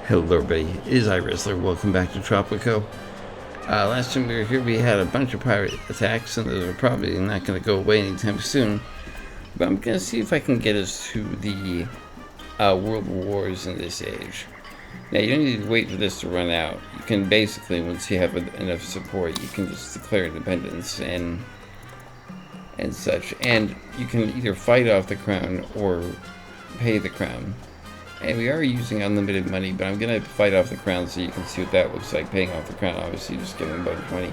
Hello everybody, it is iWrestler. Welcome back to Tropico. Last time we were here we had a bunch of pirate attacks and those are probably not going to go away anytime soon. But I'm going to see if I can get us to the World Wars in this age. Now you don't need to wait for this to run out. You can basically, once you have enough support, you can just declare independence and such. And you can either fight off the crown or pay the crown. And we are using unlimited money, but I'm going to fight off the crown so you can see what that looks like. Paying off the crown, obviously, just give them a bunch of money.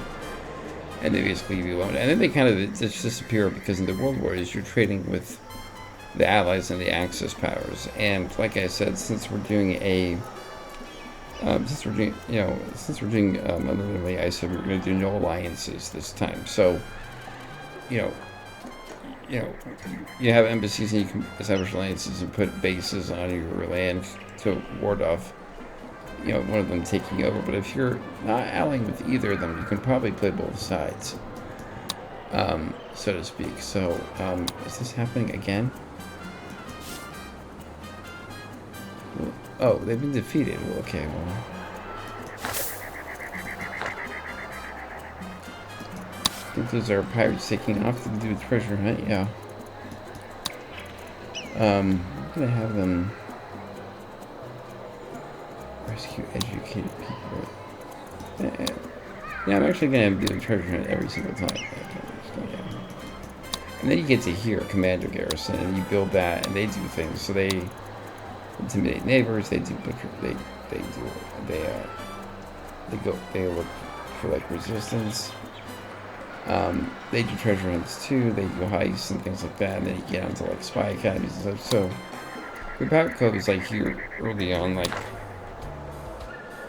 And they basically leave you alone. And then they kind of just disappear because in the World Wars, you're trading with the Allies and the Axis powers. And like I said, since we're doing unlimited money, I said we're going to do no alliances this time. So, you have embassies and you can establish alliances and put bases on your land to ward off, one of them taking over. But if you're not allying with either of them, you can probably play both sides, so to speak. So, is this happening again? Oh, they've been defeated. Well, okay, well. I think those are pirates taking off to do a treasure hunt, yeah. I'm gonna have them rescue educated people. Yeah, I'm actually gonna have them do the treasure hunt every single time. And then you get to here, Commander Garrison, and you build that, and they do things. So they intimidate neighbors. They do butcher. They look for like resistance. They do treasure hunts too, they do heists and things like that, and then you get onto like spy academies and stuff. So Tropico is like here early on, like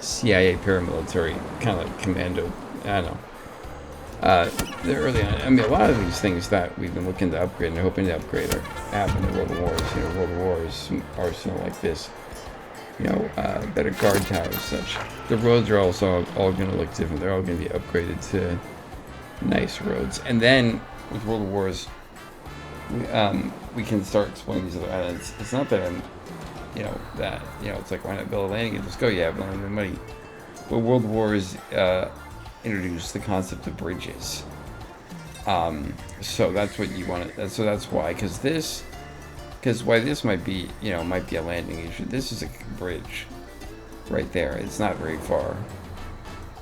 CIA paramilitary, kind of like commando. I don't know. They're early on. I mean, a lot of these things that we've been looking to upgrade and hoping to upgrade are happening in World Wars. World Wars arsenal like this. Better guard towers, such. The roads are also all going to look different. They're all going to be upgraded to nice roads. And then with World Wars, we can start exploring these other islands. It's not that it's like, why not build a landing and just go? Yeah, but the money. But World Wars introduced the concept of bridges. So that's what you want. So that's why, because why this might be a landing issue. This is a bridge right there. It's not very far.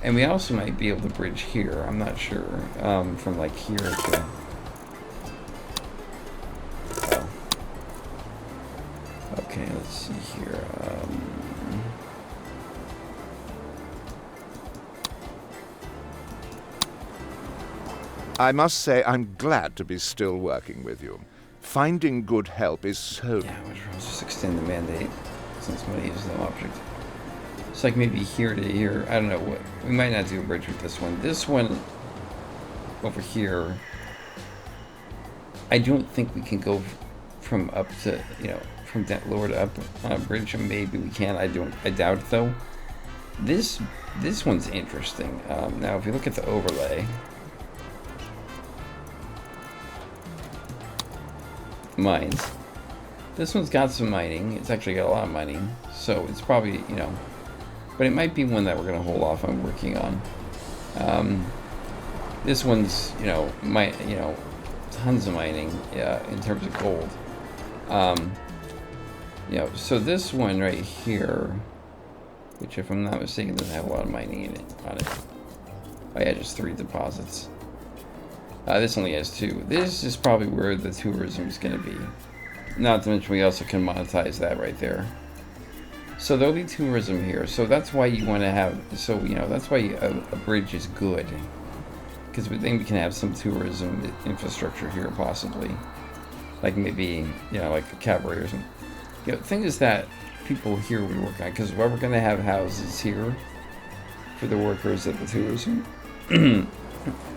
And we also might be able to bridge here. I'm not sure. From like here to. Oh. Okay, let's see here. I must say I'm glad to be still working with you. Finding good help is so. Yeah, I'll just extend the mandate since money is no object. It's like maybe here to here. I don't know what. We might not do a bridge with this one. This one over here, I don't think we can go from up to, from that lower to up on a bridge. Maybe we can. I doubt it though. This one's interesting. Now, if you look at the overlay, mines. This one's got some mining. It's actually got a lot of mining, so it's probably but it might be one that we're going to hold off on working on. This one's, tons of mining, in terms of gold. So this one right here, which if I'm not mistaken doesn't have a lot of mining on it. Oh yeah, just 3 deposits. This only has 2. This is probably where the tourism is going to be. Not to mention we also can monetize that right there. So there'll be tourism here. So that's why you want to have. So that's why a bridge is good, because we think we can have some tourism infrastructure here possibly, like maybe like a cabaret or something. Things that people here would work on, because we're going to have houses here for the workers at the tourism.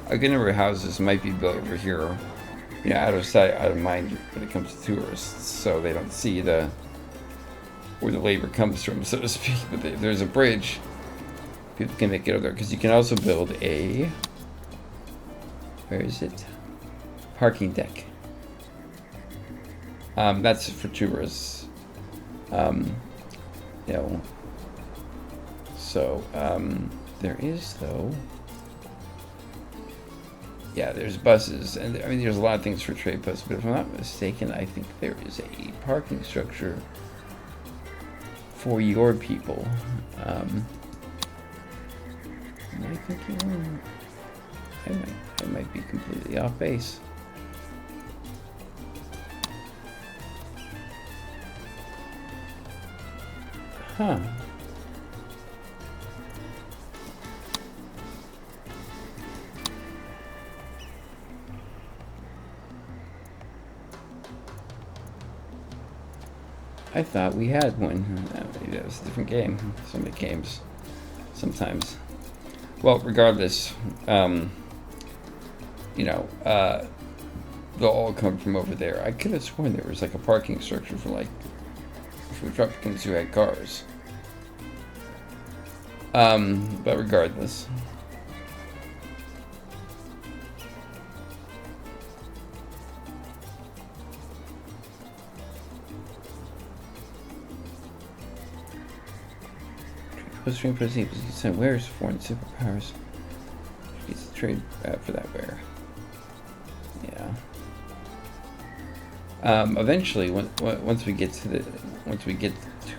A good number of houses might be built over here, out of sight, out of mind when it comes to tourists, so they don't see where the labor comes from, so to speak. But there's a bridge, people can make it over there, because you can also build a, where is it? Parking deck. That's for tourists. So, there is, though... Yeah, there's buses, and I mean, there's a lot of things for trade posts, but if I'm not mistaken, I think there is a parking structure for your people. Am I thinking... I might be completely off base. Huh. I thought we had one. Maybe that was a different game. So many games. Sometimes. Well, regardless, you know, they'll all come from over there. I could have sworn there was like a parking structure for like for Tropicans who had cars. But regardless. Post-stream proceed, because you send wares for foreign superpowers. It's a trade for that ware. Yeah. Eventually, once we get to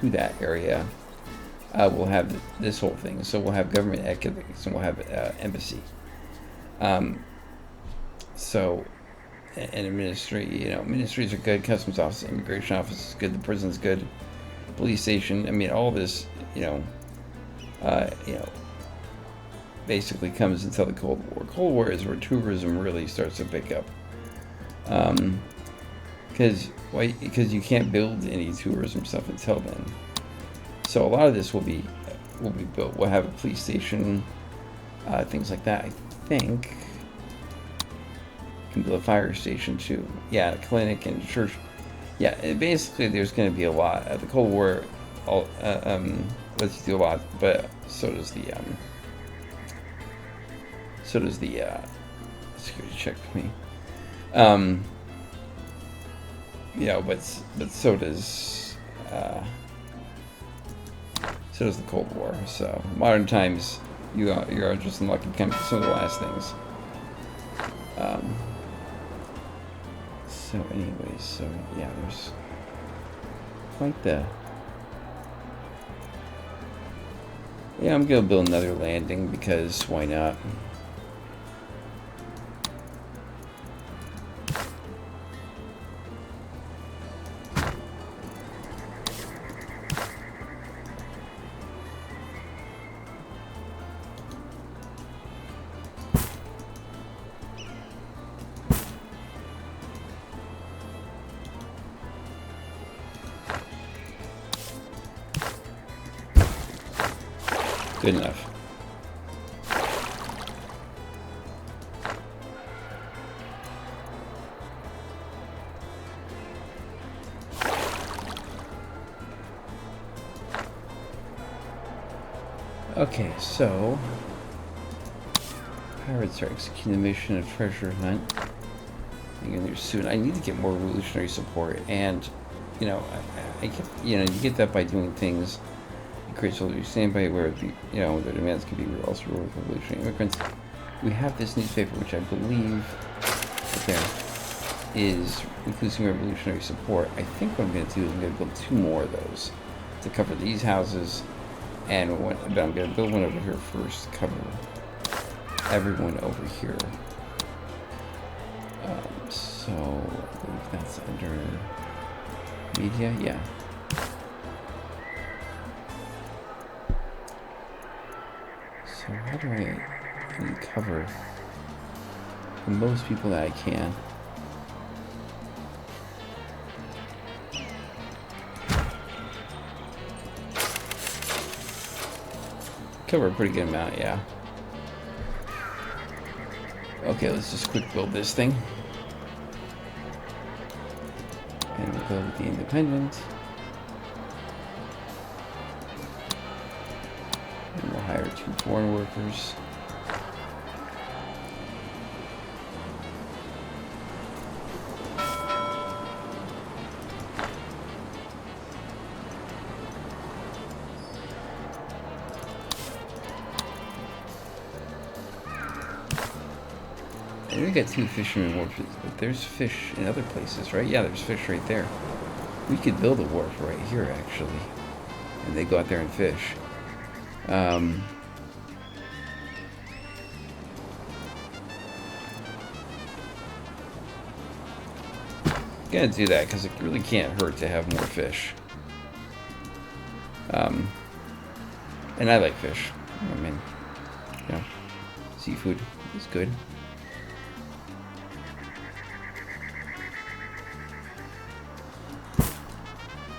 that area, we'll have this whole thing. So we'll have government economics and we'll have embassy. So, and ministry, you know, ministries are good. Customs office, immigration office is good. The prison's good. Police station. I mean, all this, you know, basically comes until the Cold War. Cold War is where tourism really starts to pick up. Because you can't build any tourism stuff until then. So a lot of this will be built. We'll have a police station, things like that. I think you can build a fire station too. Yeah, a clinic and church. Yeah, basically there's going to be a lot. The Cold War, lets you do a lot, but so does the security checkpoint. You know, but so does the Cold War. So modern times, you are just unlucky to come to some of the last things. So anyways, so yeah, there's quite the... Yeah, I'm gonna build another landing because why not? Good enough. Okay, so pirates are executing the mission of treasure hunt. Beginning there soon. I need to get more revolutionary support, and you know, I get, you know, you get that by doing things. Create soldiers standby where the, you know, their demands can be also revolutionary immigrants. We have this newspaper, which I believe right there is increasing revolutionary support. I think what I'm going to do is I'm going to build 2 more of those to cover these houses, and but I'm going to build one over here first to cover everyone over here. So I believe that's under media, yeah. So how do I cover the most people that I can? Cover a pretty good amount, yeah. Okay, let's just quick build this thing. And we'll go with the independent. And we'll hire 2 foreign workers. I think I got 2 fishermen wharfs, but there's fish in other places, right? Yeah, there's fish right there. We could build a wharf right here, actually. And they go out there and fish. Gonna do that, because it really can't hurt to have more fish. And I like fish. I mean, you know, seafood is good.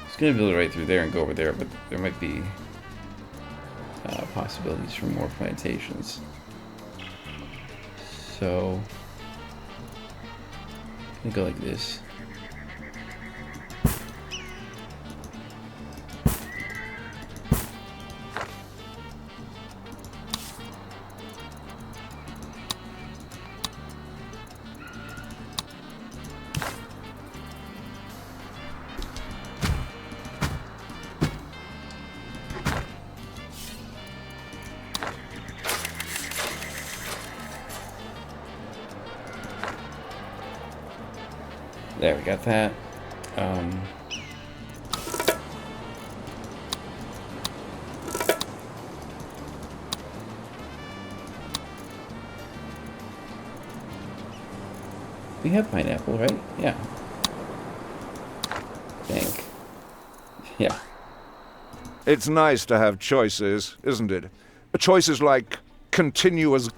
It's gonna build it right through there and go over there, but there might be possibilities for more plantations. So, I'm gonna go like this. There, we got that. We have pineapple, right? Yeah. Think. Yeah. It's nice to have choices, isn't it? Choices like continuous...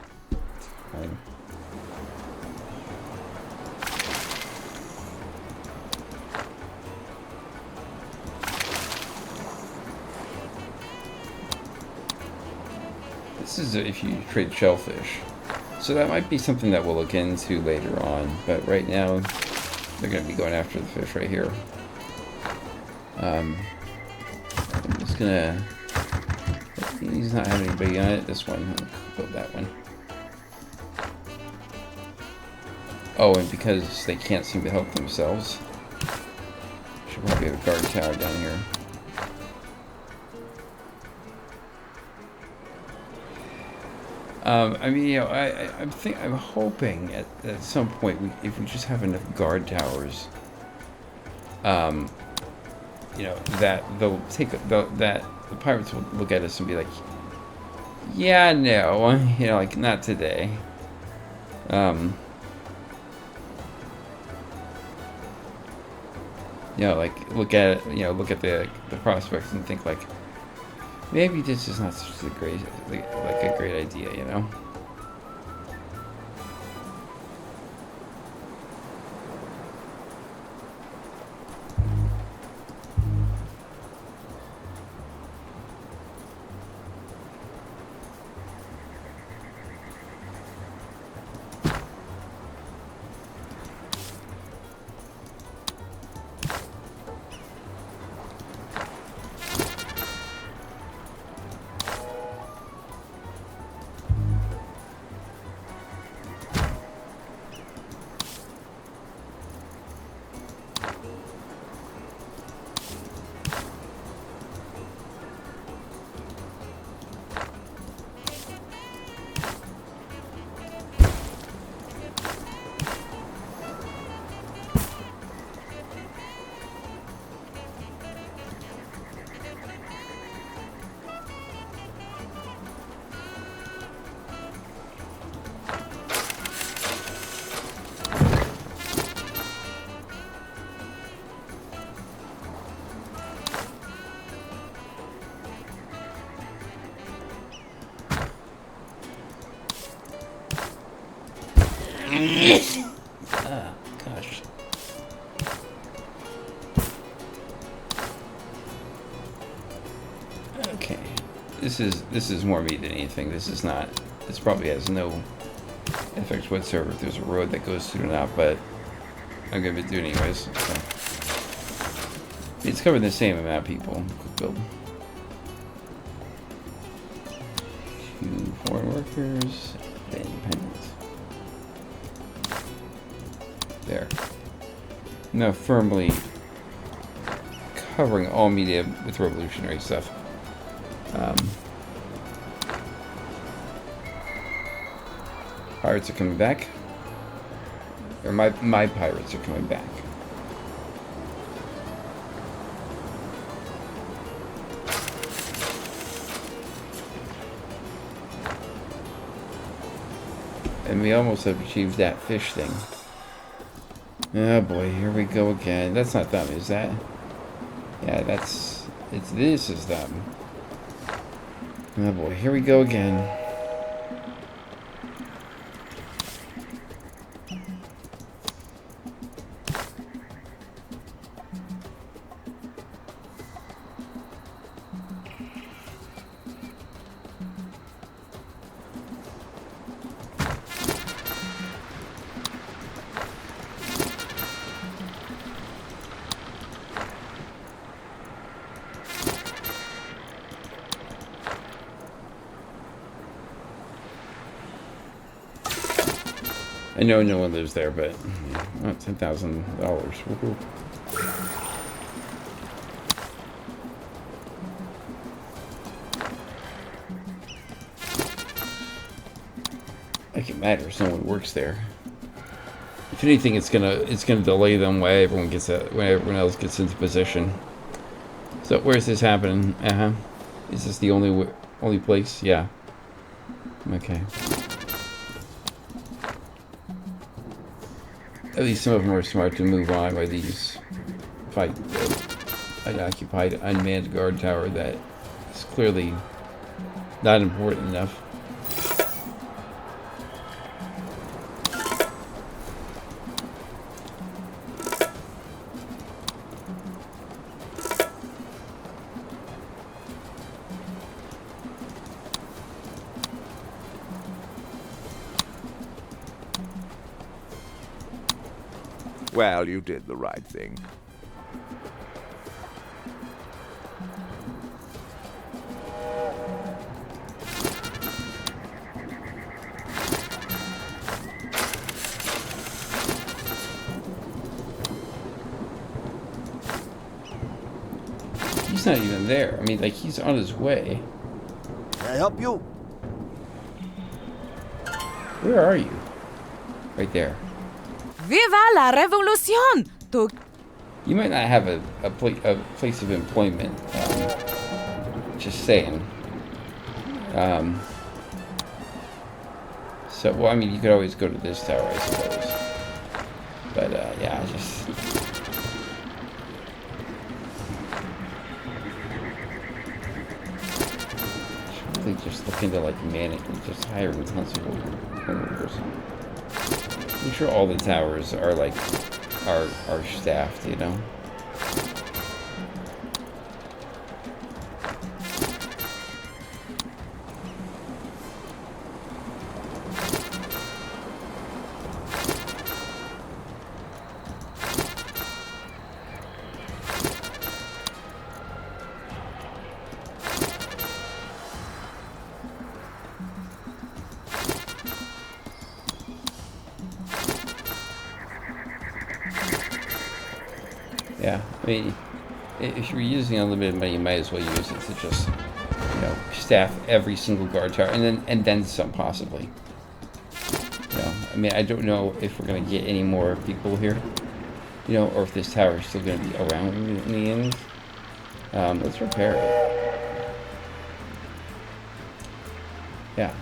Fine. This is if you trade shellfish. So that might be something that we'll look into later on. But right now, they're going to be going after the fish right here. I'm just going to... He's not having anybody on it. This one. I'll build that one. Oh, and because they can't seem to help themselves, should probably have a guard tower down here. I mean, you know, I'm hoping at some point if we just have enough guard towers, you know, that they'll take that the pirates will look at us and be like, yeah, no, you know, like not today. You know, like look at it, you know, look at the prospects and think like, maybe this is not such a great, like a great idea, you know. Gosh. Okay. This is more me than anything. This probably has no effect whatsoever if there's a road that goes through or not, but I'm gonna do it anyways. So. It's covering the same amount of people. Quick build. 2 foreign workers, the independents. There. Now firmly covering all media with revolutionary stuff. Pirates are coming back. Or my pirates are coming back. And we almost have achieved that fish thing. Oh boy, here we go again. That's not them, is that? Yeah, this is them. Oh boy, here we go again. I know no one lives there, but oh, $10,000. Like it matters, no one works there. If anything, it's gonna delay them while everyone when everyone else gets into position. So where's this happening? Is this the only place? Yeah. Okay. At least some of them are smart to move on by these fight unoccupied unmanned guard tower that is clearly not important enough. Well, you did the right thing. He's not even there. I mean, like, he's on his way. Can I help you? Where are you? Right there. Viva la revolución! You might not have a place of employment. Just saying. So, well, I mean, you could always go to this tower, I suppose. But, yeah, just... Really just look into, like, just hiring tons of workers. I'm sure all the towers are, like, are staffed, you know? Yeah, I mean, if you're using unlimited money, you might as well use it to just, you know, staff every single guard tower, and then some, possibly. You know, I mean, I don't know if we're gonna get any more people here, you know, or if this tower is still gonna be around in the end. Let's repair it. Yeah.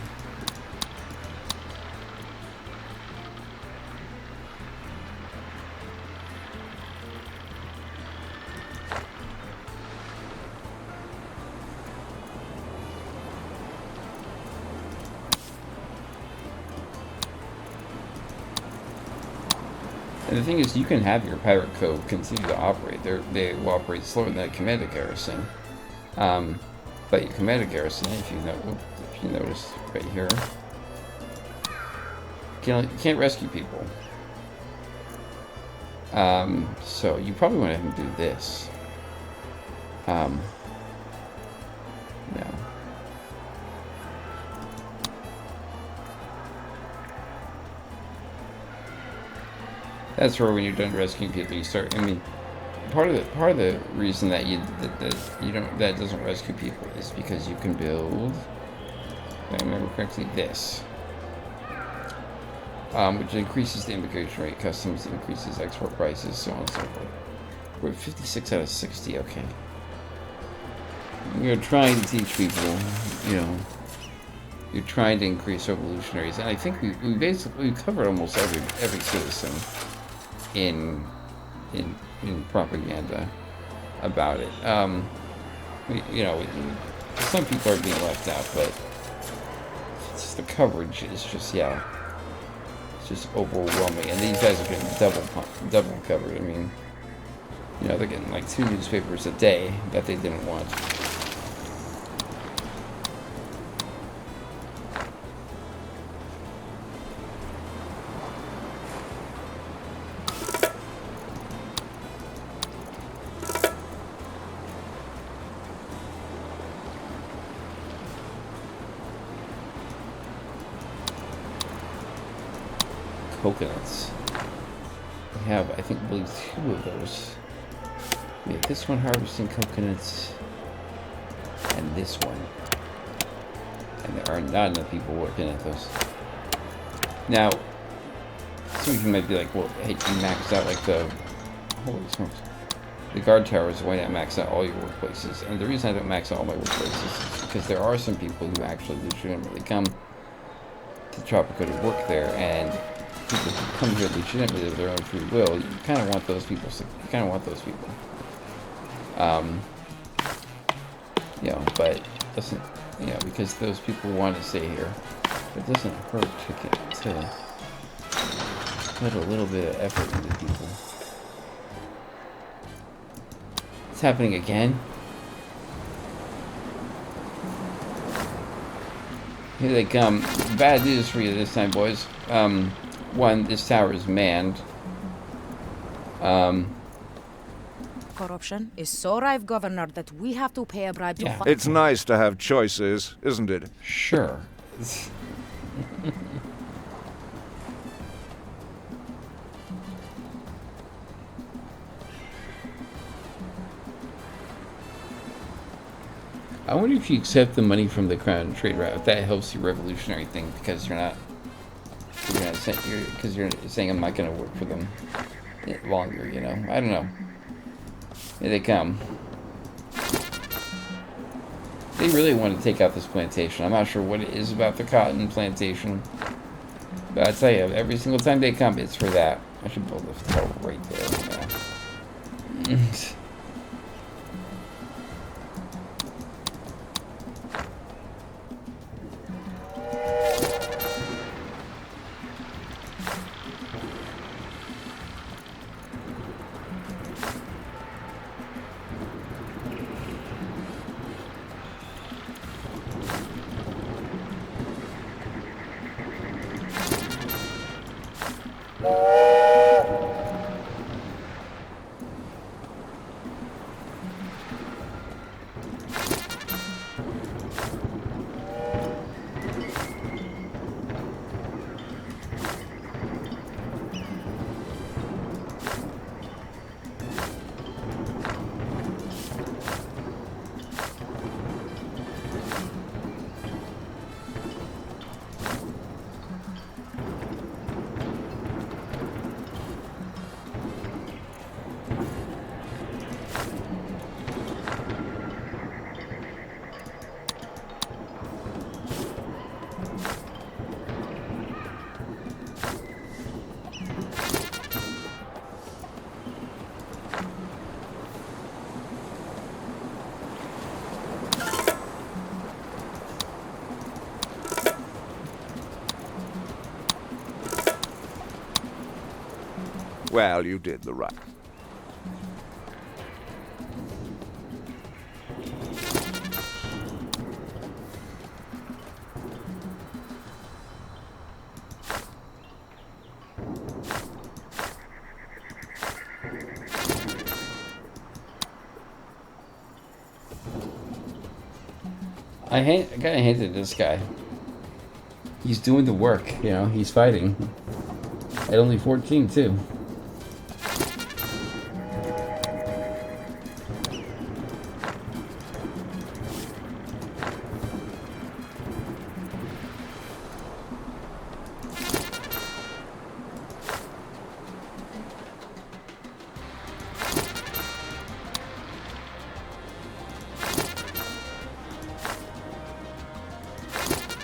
And the thing is, you can have your pirate code continue to operate. They will operate slower than a commanded garrison. But your commanded garrison, if you notice right here, you can't rescue people. So you probably want to have them do this. No. That's where when you're done rescuing people, you start. I mean, part of the reason that that doesn't rescue people is because you can build, if I remember correctly, this. which increases the immigration rate, customs increases export prices, so on and so forth. We're at 56 out of 60, okay. You're trying to teach people, you know, you're trying to increase revolutionaries, and I think we basically covered almost every citizen in propaganda about it. You know, some people are being left out, but it's just the coverage is just, yeah, it's just overwhelming. And these guys are getting double covered. I mean, you know, they're getting like 2 newspapers a day that they didn't want. Coconuts. We have, I believe 2 of those. We have this one harvesting coconuts, and this one. And there are not enough people working at those. Now, some of you might be like, well, hey, you maxed out like the, holy smokes, the guard towers. Why not max out all your workplaces? And the reason I don't max out all my workplaces is because there are some people who actually legitimately come to Tropico to work there, and people who come here legitimately of their own free will. You kind of want those people. You know, but doesn't, you know, because those people want to stay here. It doesn't hurt to put a little bit of effort into people. It's happening again. Here they come. Bad news for you this time, boys. One, this tower is manned. Corruption is so rife, Governor, that we have to pay a bribe to fight. It's nice to have choices, isn't it? Sure. I wonder if you accept the money from the crown trade route, if that helps your revolutionary thing, because you're saying I'm not going to work for them longer, you know? I don't know. Here they come. They really want to take out this plantation. I'm not sure what it is about the cotton plantation, but I tell you, every single time they come, it's for that. I should build this tower right there. Yeah. Well, you did the right. I gotta hand it to this guy. He's doing the work, you know, he's fighting. At only 14, too.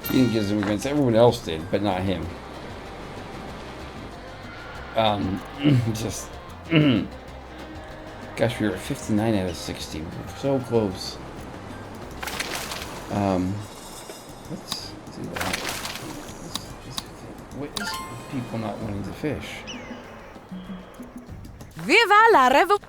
He didn't get his immigrants. Everyone else did, but not him. Just... Gosh, we were at 59 out of 60. We were so close. Let's do that. What is people not wanting to fish? Viva la revolution!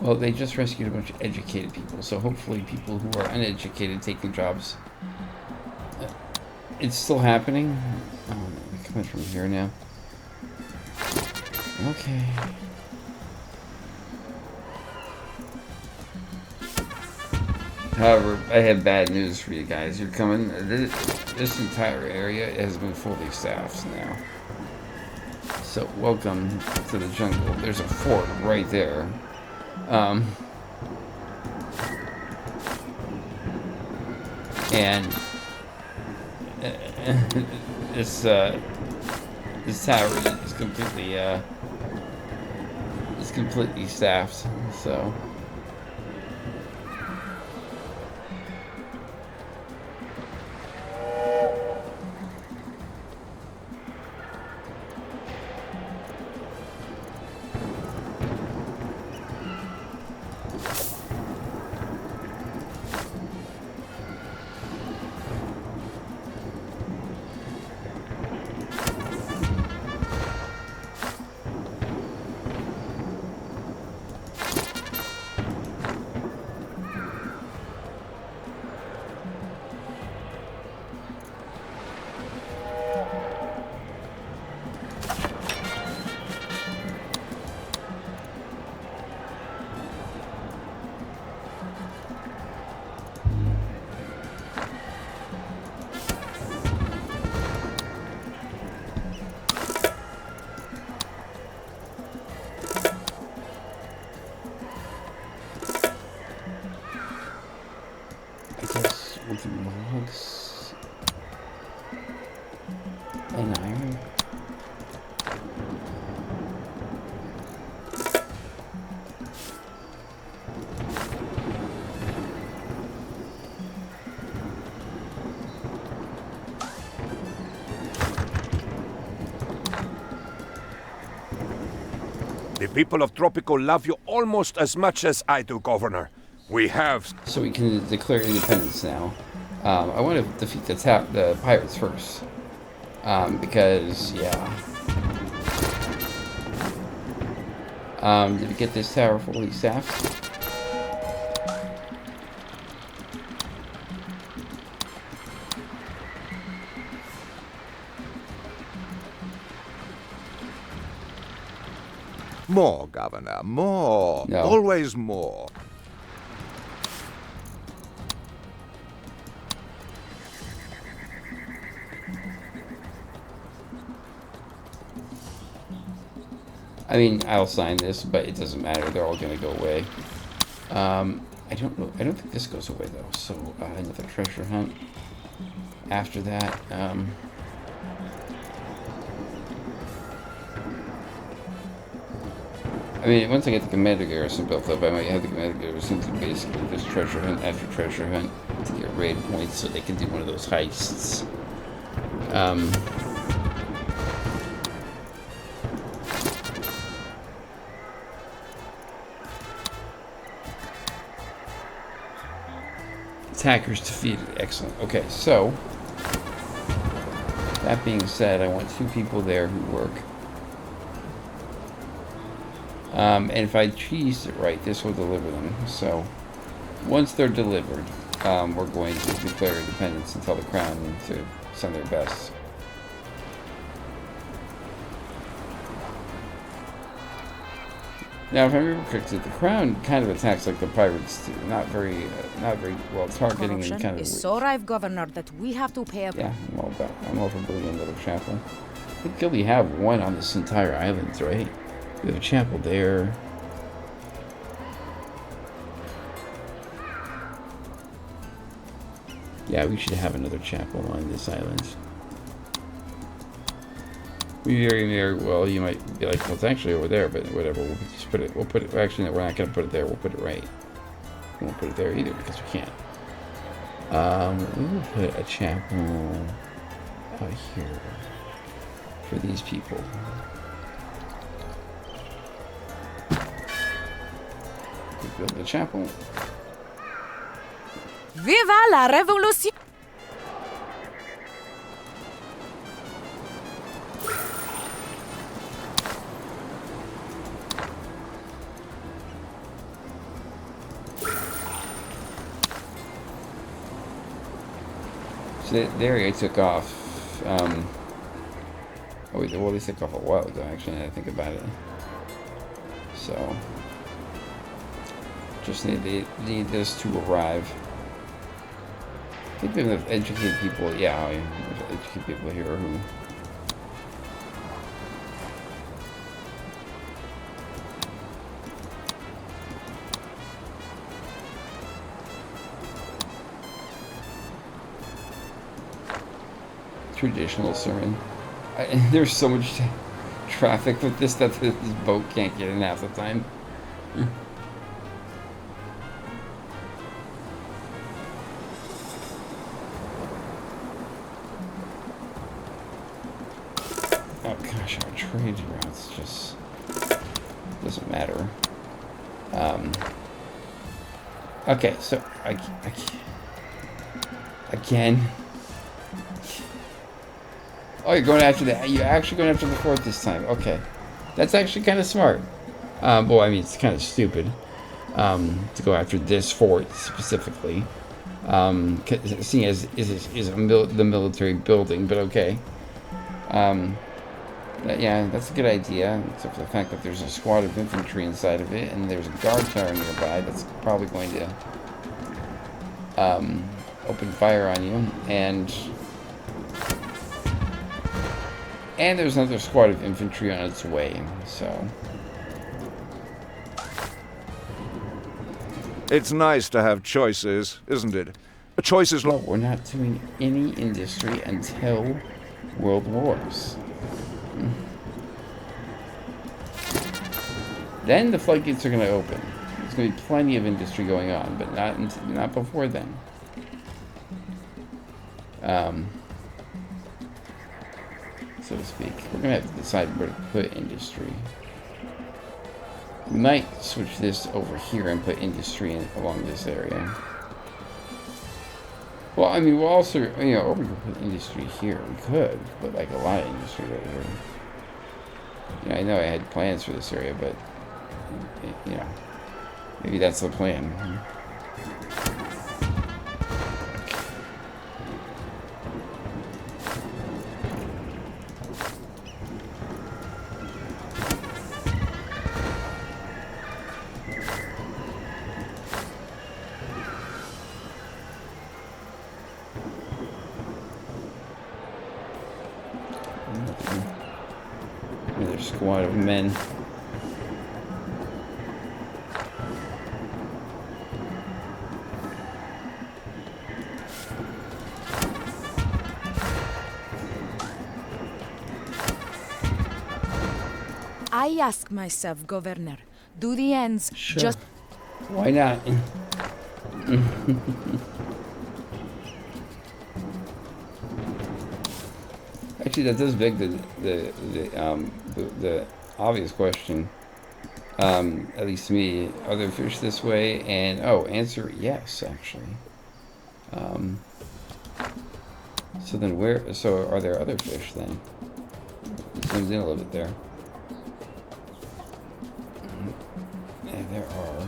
Well, they just rescued a bunch of educated people, so hopefully people who are uneducated taking jobs. It's still happening. Oh, coming from here now. Okay. However, I have bad news for you guys. You're coming. This entire area has been fully staffed now. So, welcome to the jungle. There's a fort right there. And this tower is completely staffed. So. Logs and iron. The people of Tropico love you almost as much as I do, Governor. We have... So we can declare independence now. I want to defeat the pirates first. Because, yeah. Did we get this tower fully staffed? More, Governor, more. No. Always more. I mean, I'll sign this, but it doesn't matter. They're all going to go away. I don't know. I don't think this goes away, though. So, another treasure hunt. After that, I mean, once I get the commander garrison built up, I might have the commander garrison do basically this treasure hunt after treasure hunt to get raid points so they can do one of those heists. Attackers defeated. Excellent. Okay, so that being said, I want 2 people there who work. And if I cheese it right, this will deliver them. So once they're delivered, we're going to declare independence and tell the Crown to send their best. Now, if I remember correctly, the Crown kind of attacks like the pirates do. Not very well targeting and kind of. Is so rife, Governor, that we have to pay a... Yeah, I'm all for building another chapel. I think we only have one on this entire island, right? We have a chapel there. Yeah, we should have another chapel on this island. Very, very well. You might be like, well, it's actually over there, but whatever. We'll just put it. We'll put it. Actually, no, we're not gonna put it there. We'll put it right. We won't put it there either because we can't. We'll put a chapel out here for these people. We build the chapel. Viva la revolution! So there I took off. Oh wait, well they took off a while ago actually, now that I think about it. So just need this to arrive. I think we have enough educated people. Yeah, we have educated people here who. Traditional sermon. There's so much traffic with this that this boat can't get in half the time. Oh gosh, our trade routes just doesn't matter. Okay, so I again. Oh, you're going after the. You're actually going after the fort this time. Okay, that's actually kind of smart. Well, I mean, it's kind of stupid to go after this fort specifically, seeing as the military building. But okay. Yeah, that's a good idea, except for the fact that there's a squad of infantry inside of it, and there's a guard tower nearby that's probably going to open fire on you, and there's another squad of infantry on its way, so. It's nice to have choices, isn't it? Choices. Well, we're not doing any industry until World Wars. Then the floodgates are going to open. There's going to be plenty of industry going on, but not before then. So to speak. We're going to have to decide where to put industry. We might switch this over here and put industry along this area. Well, I mean, we'll also, or we could put industry here. We could put, like, a lot of industry right here. I know I had plans for this area, but, maybe that's the plan. Another squad of men. I ask myself, Governor, do the ends just... Why not? Actually, that does beg the obvious question. At least to me, are there fish this way? And answer yes, actually. So then where? So are there other fish then? Zoomed in a little bit there. Yeah, there are.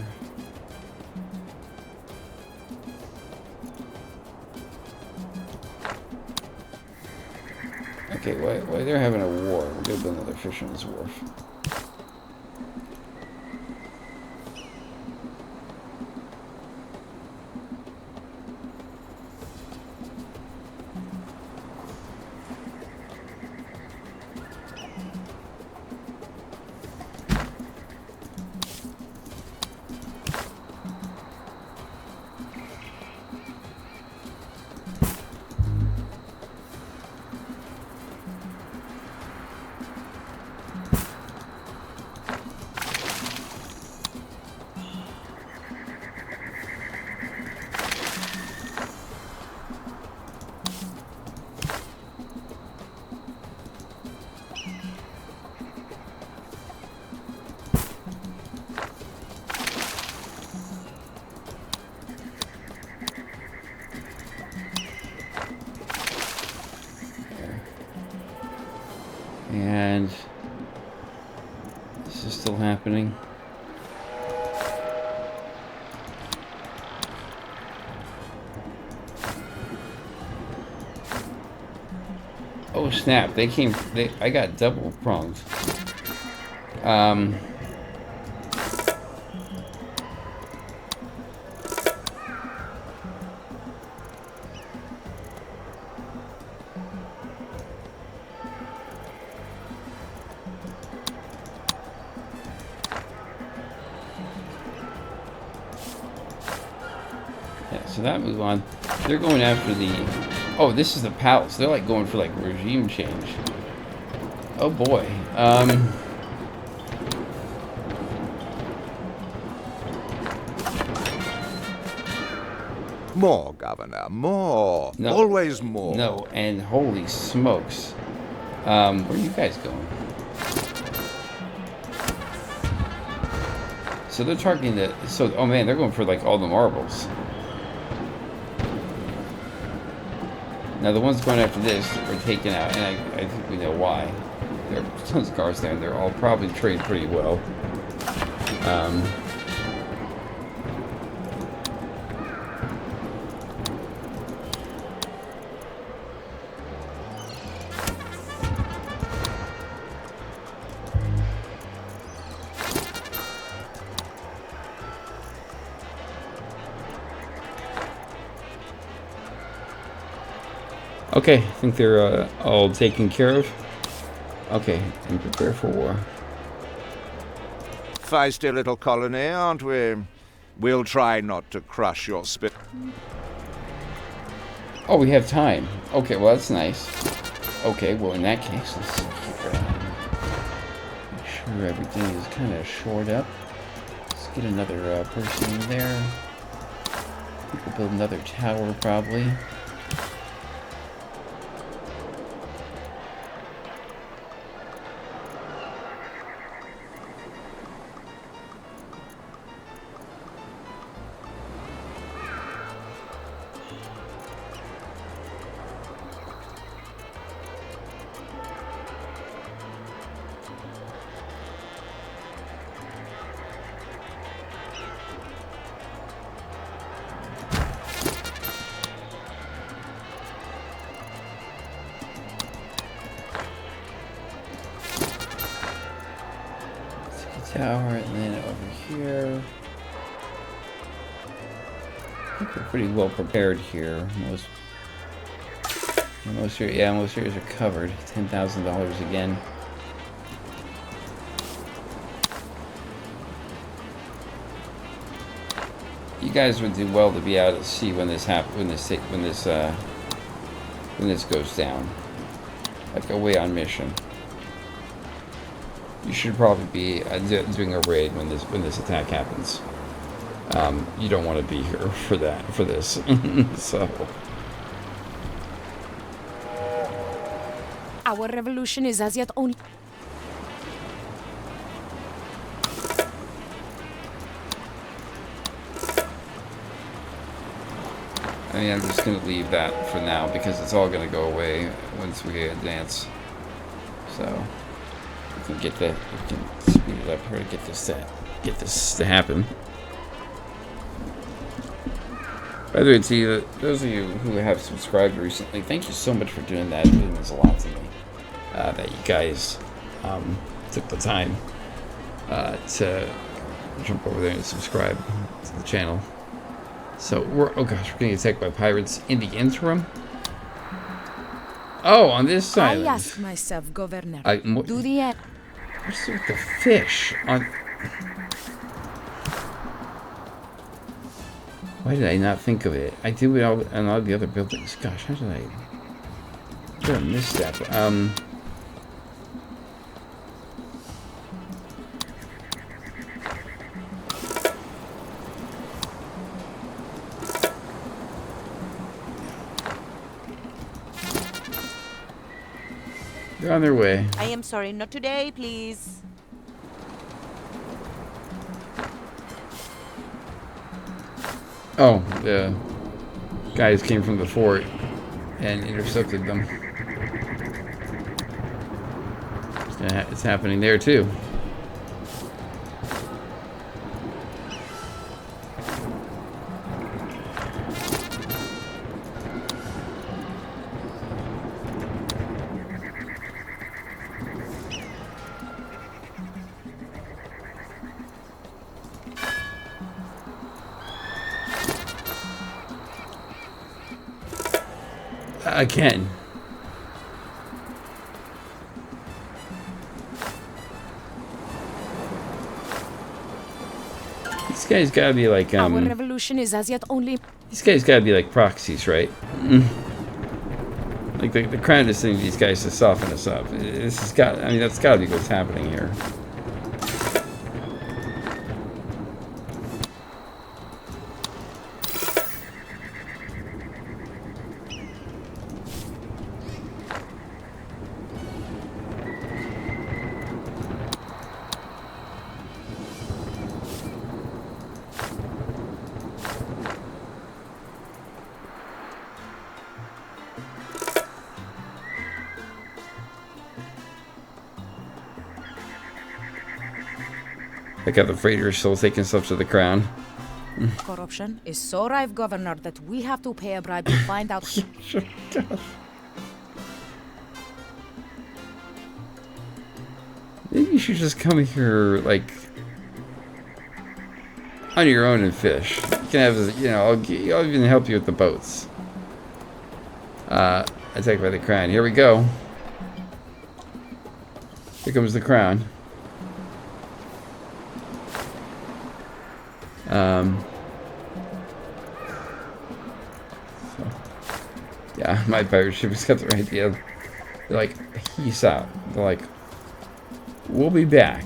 Okay, why they're having a war? We're gonna build another fisherman's wharf. and this is still happening. Oh snap! I got double pronged. Yeah, so that move on. They're going after the... Oh, this is the palace. They're like going for like regime change. Oh boy. More, Governor, more. No. Always more. No, and holy smokes. Where are you guys going? So they're targeting the... So, oh man, they're going for like all the marbles. Now the ones going after this are taken out, and I think we know why. There are tons of guards there, and they're all probably trained pretty well. Okay, I think they're all taken care of. Okay, and prepare for war. Feisty little colony, aren't we? We'll try not to crush your spirit. Oh, we have time. Okay, well that's nice. Okay, well in that case, let's make sure everything is kind of shored up. Let's get another person in there. We could build another tower probably. Tower, and then over here. I think we're pretty well prepared here. Most areas are covered. $10,000 again. You guys would do well to be out at sea when this goes down. Like away on mission. You should probably be doing a raid when this attack happens. You don't want to be here for this. So Our revolution is as yet only... I mean, I'm just gonna leave that for now because it's all gonna go away once we advance. So we can speed it up here to get this to happen. By the way, to those of you who have subscribed recently, thank you so much for doing that. It really means a lot to me that you guys took the time to jump over there and subscribe to the channel. So we're getting attacked by pirates in the interim. Oh, on this I island. ask myself, Governor, Do do the end... What's with the fish on? Why did I not think of it? I do it all on all the other buildings. Gosh, how did I miss that? They're on their way. I am sorry, not today, please. Oh, the guys came from the fort and intercepted them. It's happening there too. Again. These guys gotta be like, Our revolution is as yet only... These guys gotta be like proxies, right? Like the crown is sending these guys to soften us up. This has got, I mean, that's gotta be what's happening here. I got the freighter still taking stuff to the crown. Corruption is so rife, Governor, that we have to pay a bribe to find out... Maybe you should just come here, like, on your own and fish. You can have, you know, I'll even help you with the boats. Attacked by the crown. Here we go. Here comes the crown. So, yeah, my pirate ship has got the right idea. They're like, peace out. They're like, we'll be back.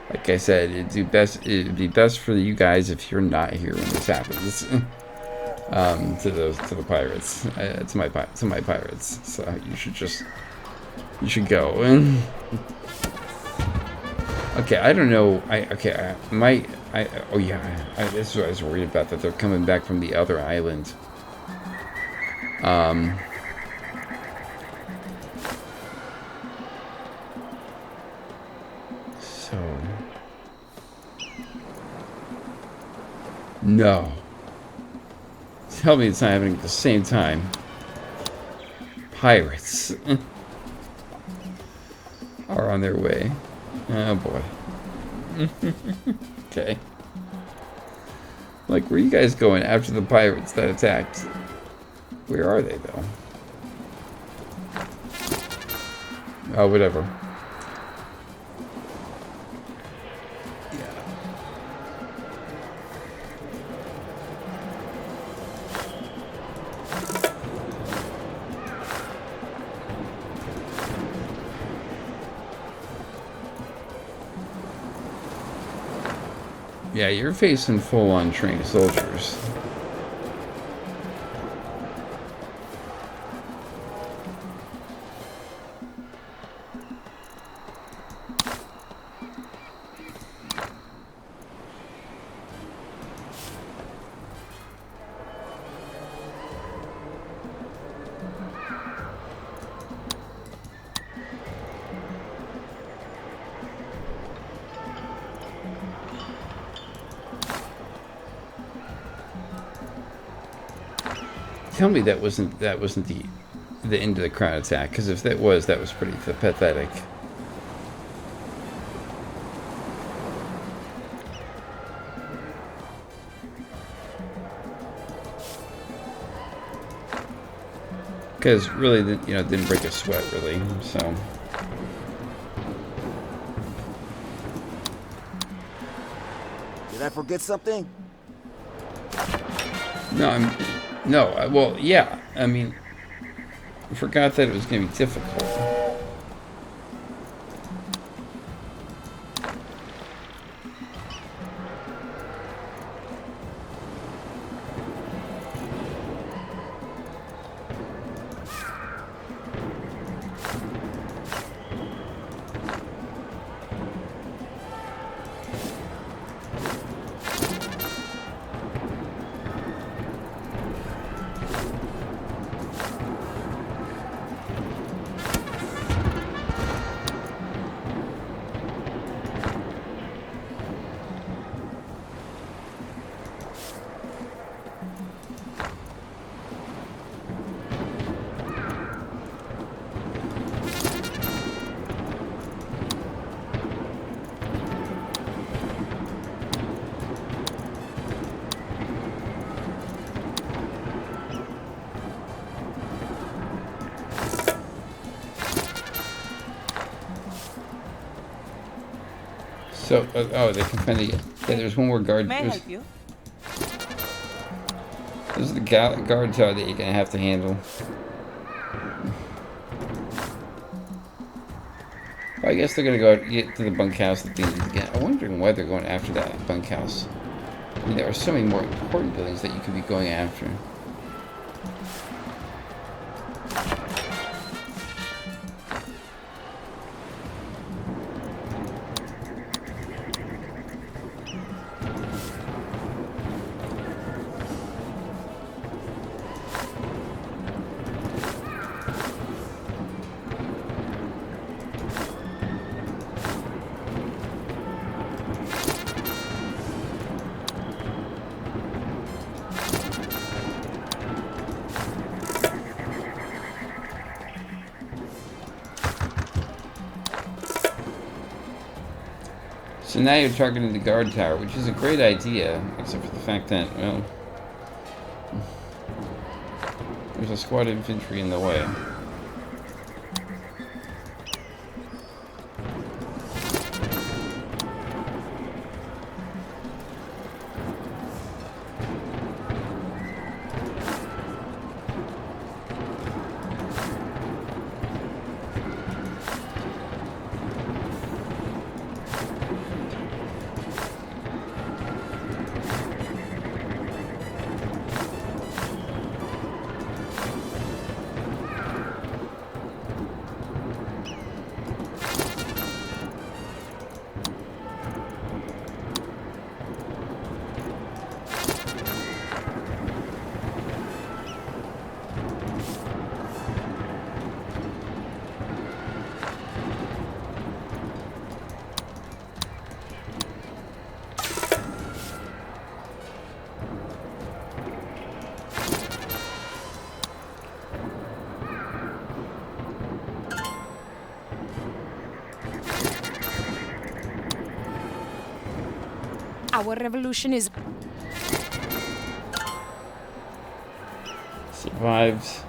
Like I said, it'd be best for you guys if you're not here when this happens. To the pirates, to my pirates. So you should go. Okay, I don't know. Oh yeah, this is what I was worried about, that they're coming back from the other island. So no. Tell me it's not happening at the same time. Pirates are on their way. Oh boy. Okay. Like, where are you guys going after the pirates that attacked? Where are they, though? Oh, whatever. Yeah, you're facing full-on trained soldiers. Tell me that wasn't the end of the crown attack, because if that was pretty pathetic. Because really, you know, it didn't break a sweat really. So did I forget something? no. Well, yeah. I mean, I forgot that it was going to be difficult. So, oh, they can kind of. Yeah, there's one more guard. May I help you? This is the guard tower that you're gonna have to handle. Well, I guess they're gonna go get to the bunkhouse that they need to get. I'm wondering why they're going after that bunkhouse. I mean, there are so many more important buildings that you could be going after. So now you're targeting the guard tower, which is a great idea, except for the fact that, well, there's a squad of infantry in the way. Our revolution is... Survives.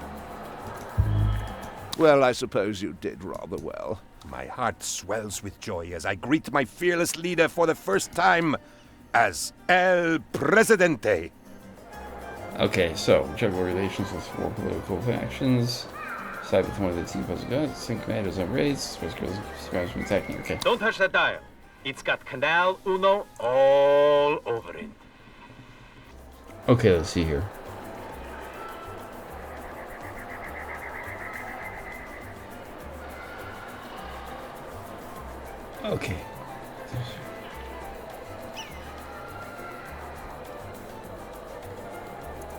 Well, I suppose you did rather well. My heart swells with joy as I greet my fearless leader for the first time as El Presidente. Okay, so, juggle relations with 4 political factions. Side with one of the team puzzle guns. Send commanders on raids. Supposed to survivors from attacking. Okay. Don't touch that dial. It's got Canal Uno all over it. Okay, let's see here. Okay.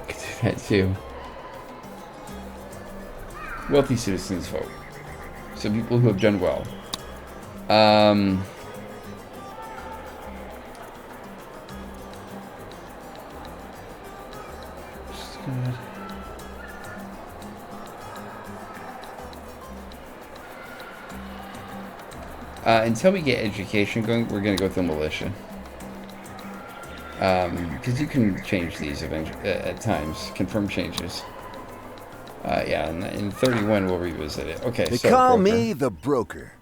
Could do that too. Wealthy citizens vote. So people who have done well. Until we get education going, we're going to go with the militia. Because you can change these at times, confirm changes. Yeah, in 31 we'll revisit it. Okay, They so call broker. me the broker.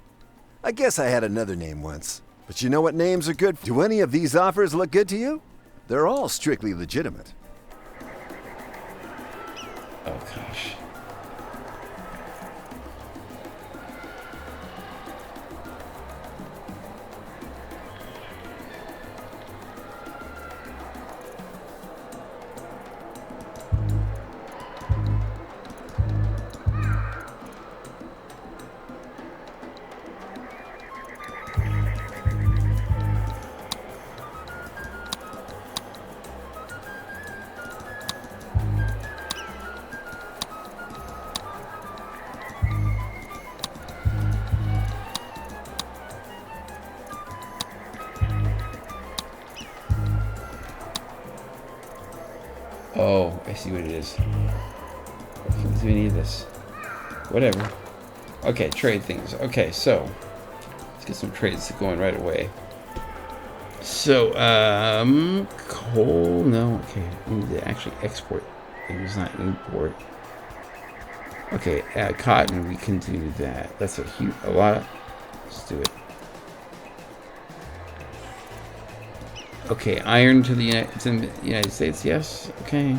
I guess I had another name once. But you know what names are good? Do any of these offers look good to you? They're all strictly legitimate. Oh gosh. Oh, I see what it is. Let's do any of this. Whatever. Okay, trade things. Okay, so let's get some trades going right away. So, coal. No, okay. We need to actually export things, not import. Okay, cotton. We can do that. That's a lot. Let's do it. Okay, iron to the United States, yes. Okay.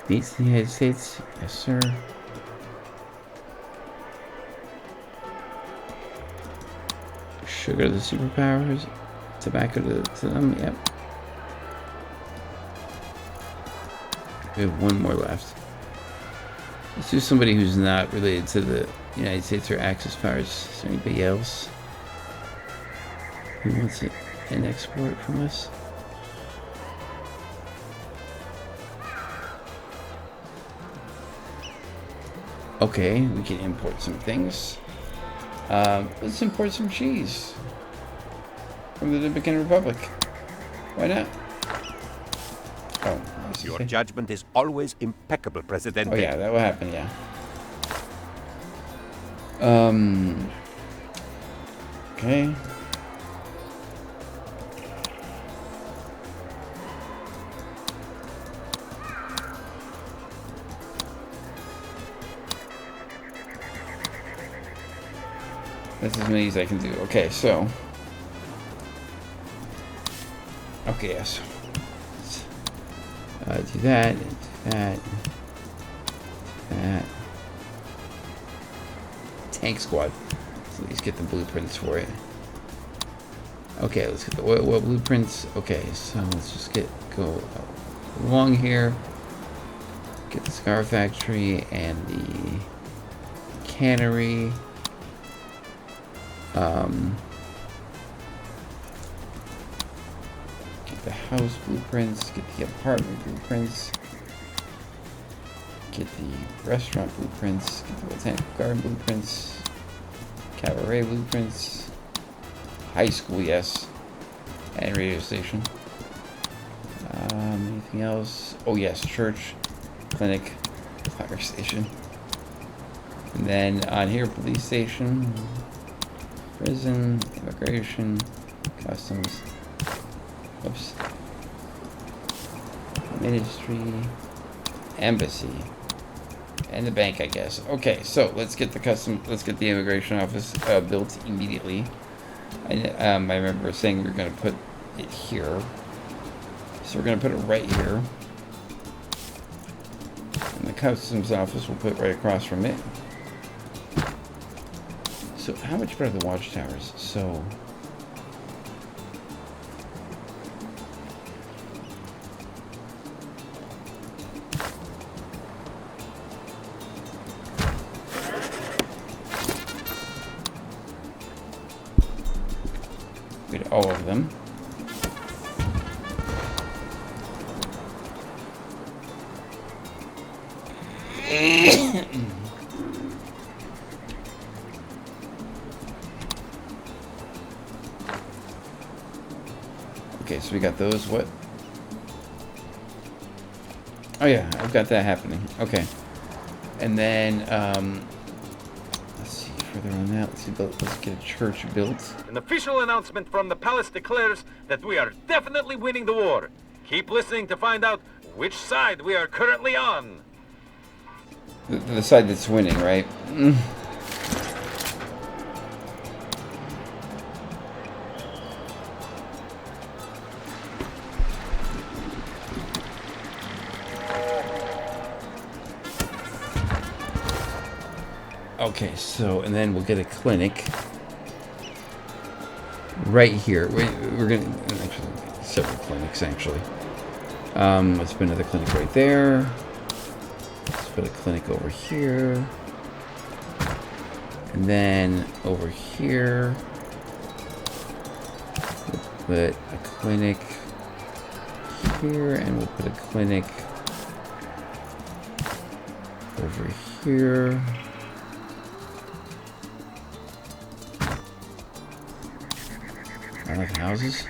Meat to the United States, yes, sir. Sugar to the superpowers. Tobacco to them, yep. We have one more left. Let's do somebody who's not related to the United States or Axis powers. Is there anybody else who wants an export from us? Okay, we can import some things. Let's import some cheese from the Dominican Republic. Why not? Oh, Your judgment is always impeccable, Presidente. Oh yeah, that will happen, yeah. Okay. That's as many as I can do. Okay, so. Okay, yes. Do that, do that, do that. Tank squad. Let's at least get the blueprints for it. Okay, let's get the oil blueprints. Okay, so let's just go along here. Get the cigar factory and the cannery. Get the house blueprints, get the apartment blueprints, get the restaurant blueprints, get the botanical garden blueprints, cabaret blueprints, high school, yes, and radio station. Anything else? Oh yes, church, clinic, fire station. And then on here, police station, prison, immigration, customs, oops, ministry, embassy, and the bank, I guess. Okay, so let's get the immigration office built immediately. I remember saying we were going to put it here, so we're going to put it right here, and the customs office we'll put right across from it. So how much better are the watchtowers? So we did all of them. Okay, so we got those. What? Oh yeah, I've got that happening. Okay, and then let's see further on that. Let's get a church built. An official announcement from the palace declares that we are definitely winning the war. Keep listening to find out which side we are currently on. The side that's winning, right? Okay, so, and then we'll get a clinic right here. We're gonna, actually, several clinics, actually. Let's put another clinic right there. Let's put a clinic over here. And then over here, we'll put a clinic here, and we'll put a clinic over here. I have houses.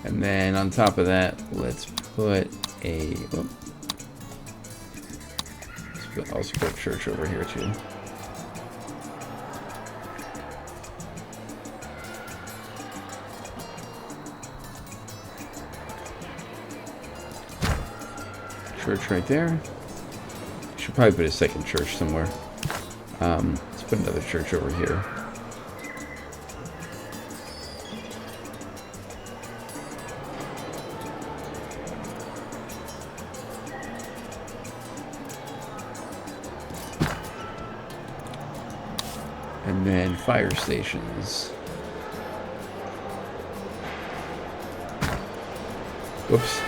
And then on top of that, let's put a. Let's also put a church over here too. church right there. Should probably put a second church somewhere. Let's put another church over here. And then fire stations. Whoops.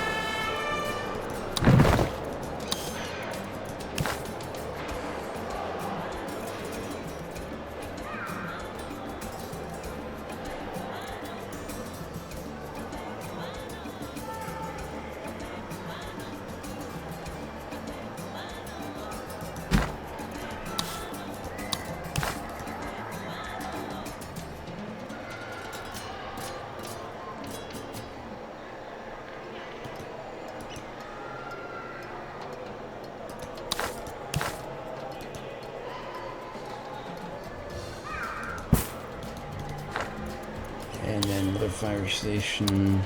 And then the fire station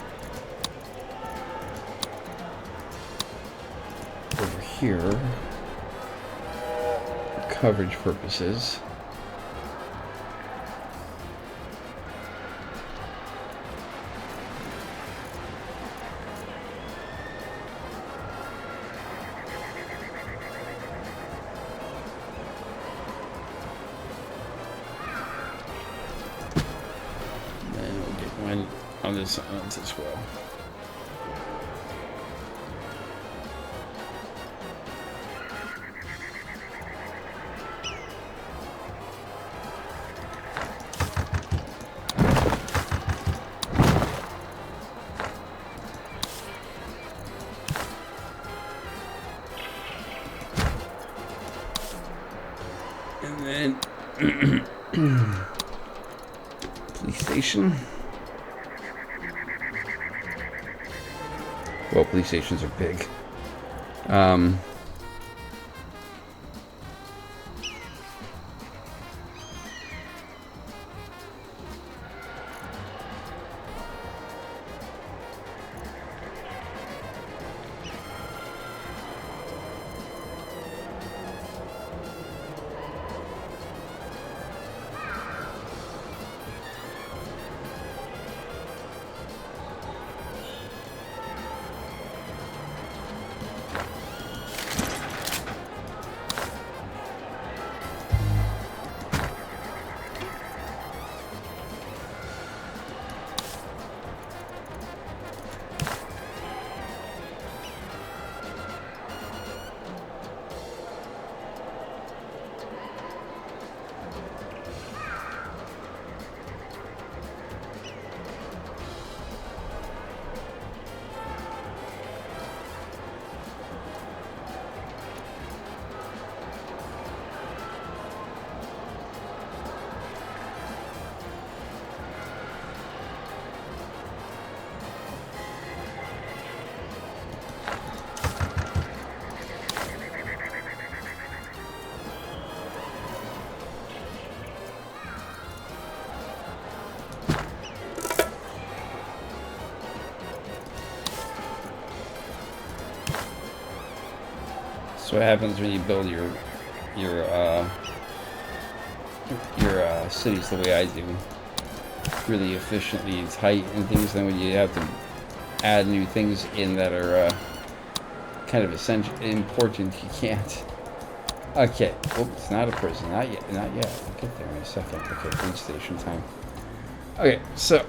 over here for coverage purposes. On this island as well. And then police station. Well, police stations are big. So what happens when you build your cities the way I do, really efficiently, tight and things. Then when you have to add new things in that are kind of essential, important, you can't. Okay, oh, it's not a prison, not yet, not yet. I'll get there in a second. Okay, police station time. Okay, so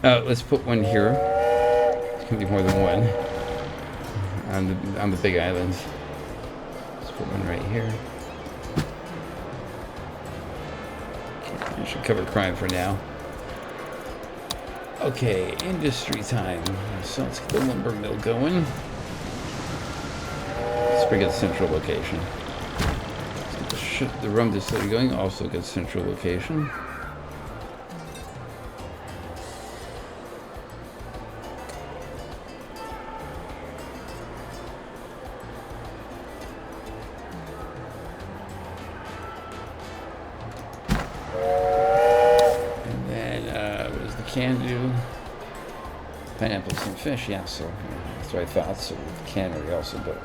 let's put one here. It's gonna be more than one on the big island. Put one right here. Okay, I should cover crime for now. Okay, industry time. So let's get the lumber mill going. Let's bring it to central location. Let's get the rum distillery going. Also get central location. Can do pineapples and fish, yeah, so that's what I thought. So the cannery also built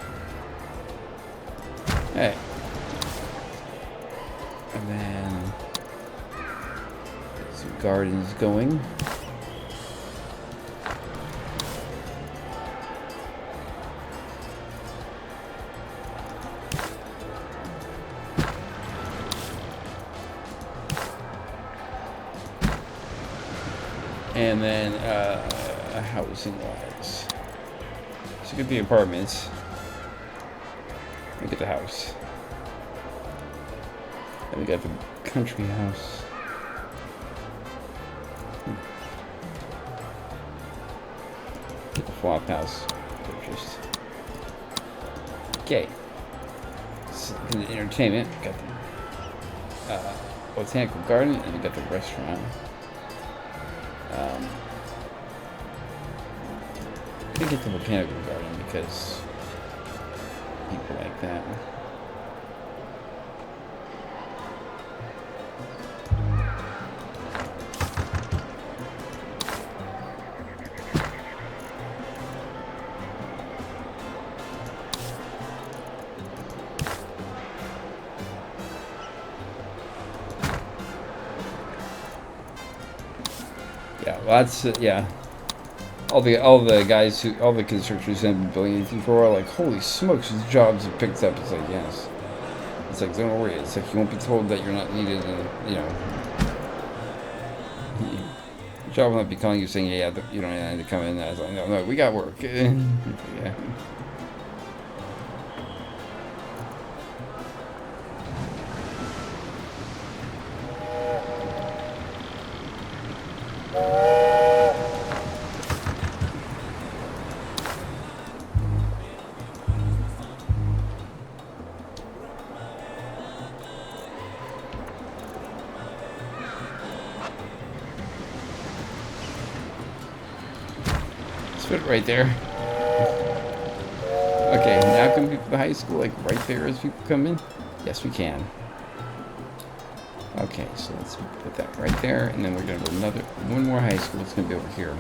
Hey. And then some gardens going. And then housing wise. So it could be apartments. Look at the house. And we got the country house. Get the flop house purchased. Okay. So, in the entertainment, got the botanical garden, and we got the restaurant. I get the botanical garden because people like that. Yeah, well, that's yeah. All the guys all the constructors who have been building anything for a while are like, holy smokes, his jobs have picked up. It's like, yes. It's like, don't worry. It's like you won't be told that you're not needed, and you know, your job will not be calling you saying, yeah, you don't need to come in. I was like, no, we got work. Yeah. Put it right there. Okay, now can we put the high school like right there as people come in? Yes, we can. Okay, so let's put that right there, and then we're gonna put one more high school. It's gonna be over here.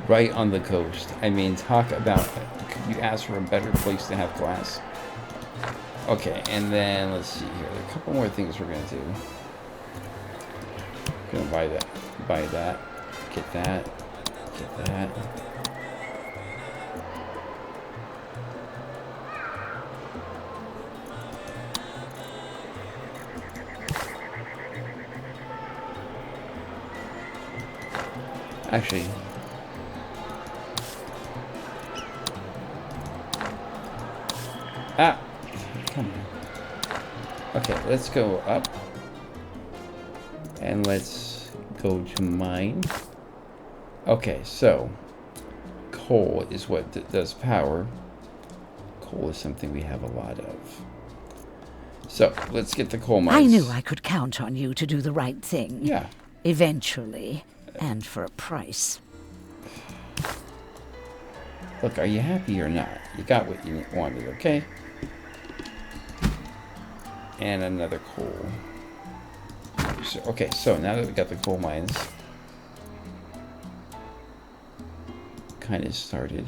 Right on the coast. I mean, talk about, could you ask for a better place to have class? Okay, and then let's see here. There are a couple more things we're gonna do. Gonna buy that, get that, get that. Actually, come on. Okay, let's go up. And let's go to mine. Okay, so coal is what does power. Coal is something we have a lot of. So, let's get the coal mines. I knew I could count on you to do the right thing. Yeah. Eventually. And for a price. Look, are you happy or not? You got what you wanted, okay? And another coal. So, okay, so now that we got the coal mines kind of started.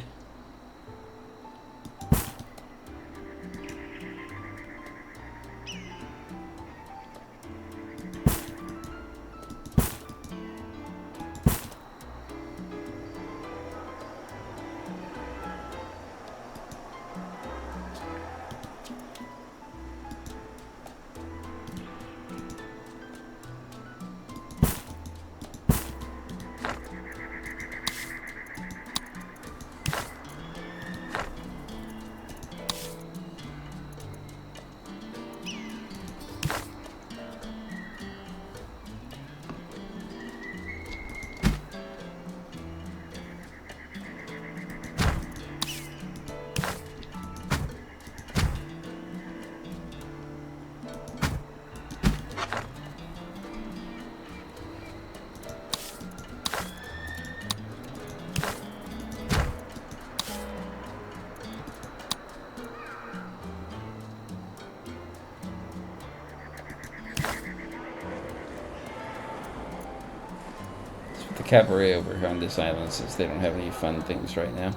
cabaret over here on this island since they don't have any fun things right now.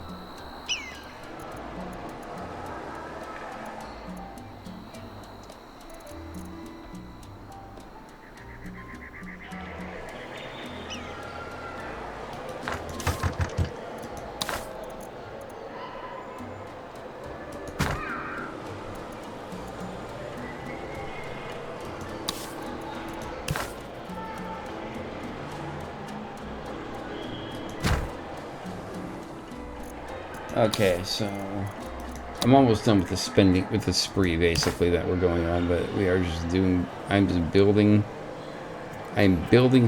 Okay, so I'm almost done with the spree basically that we're going on, but we are just doing. I'm building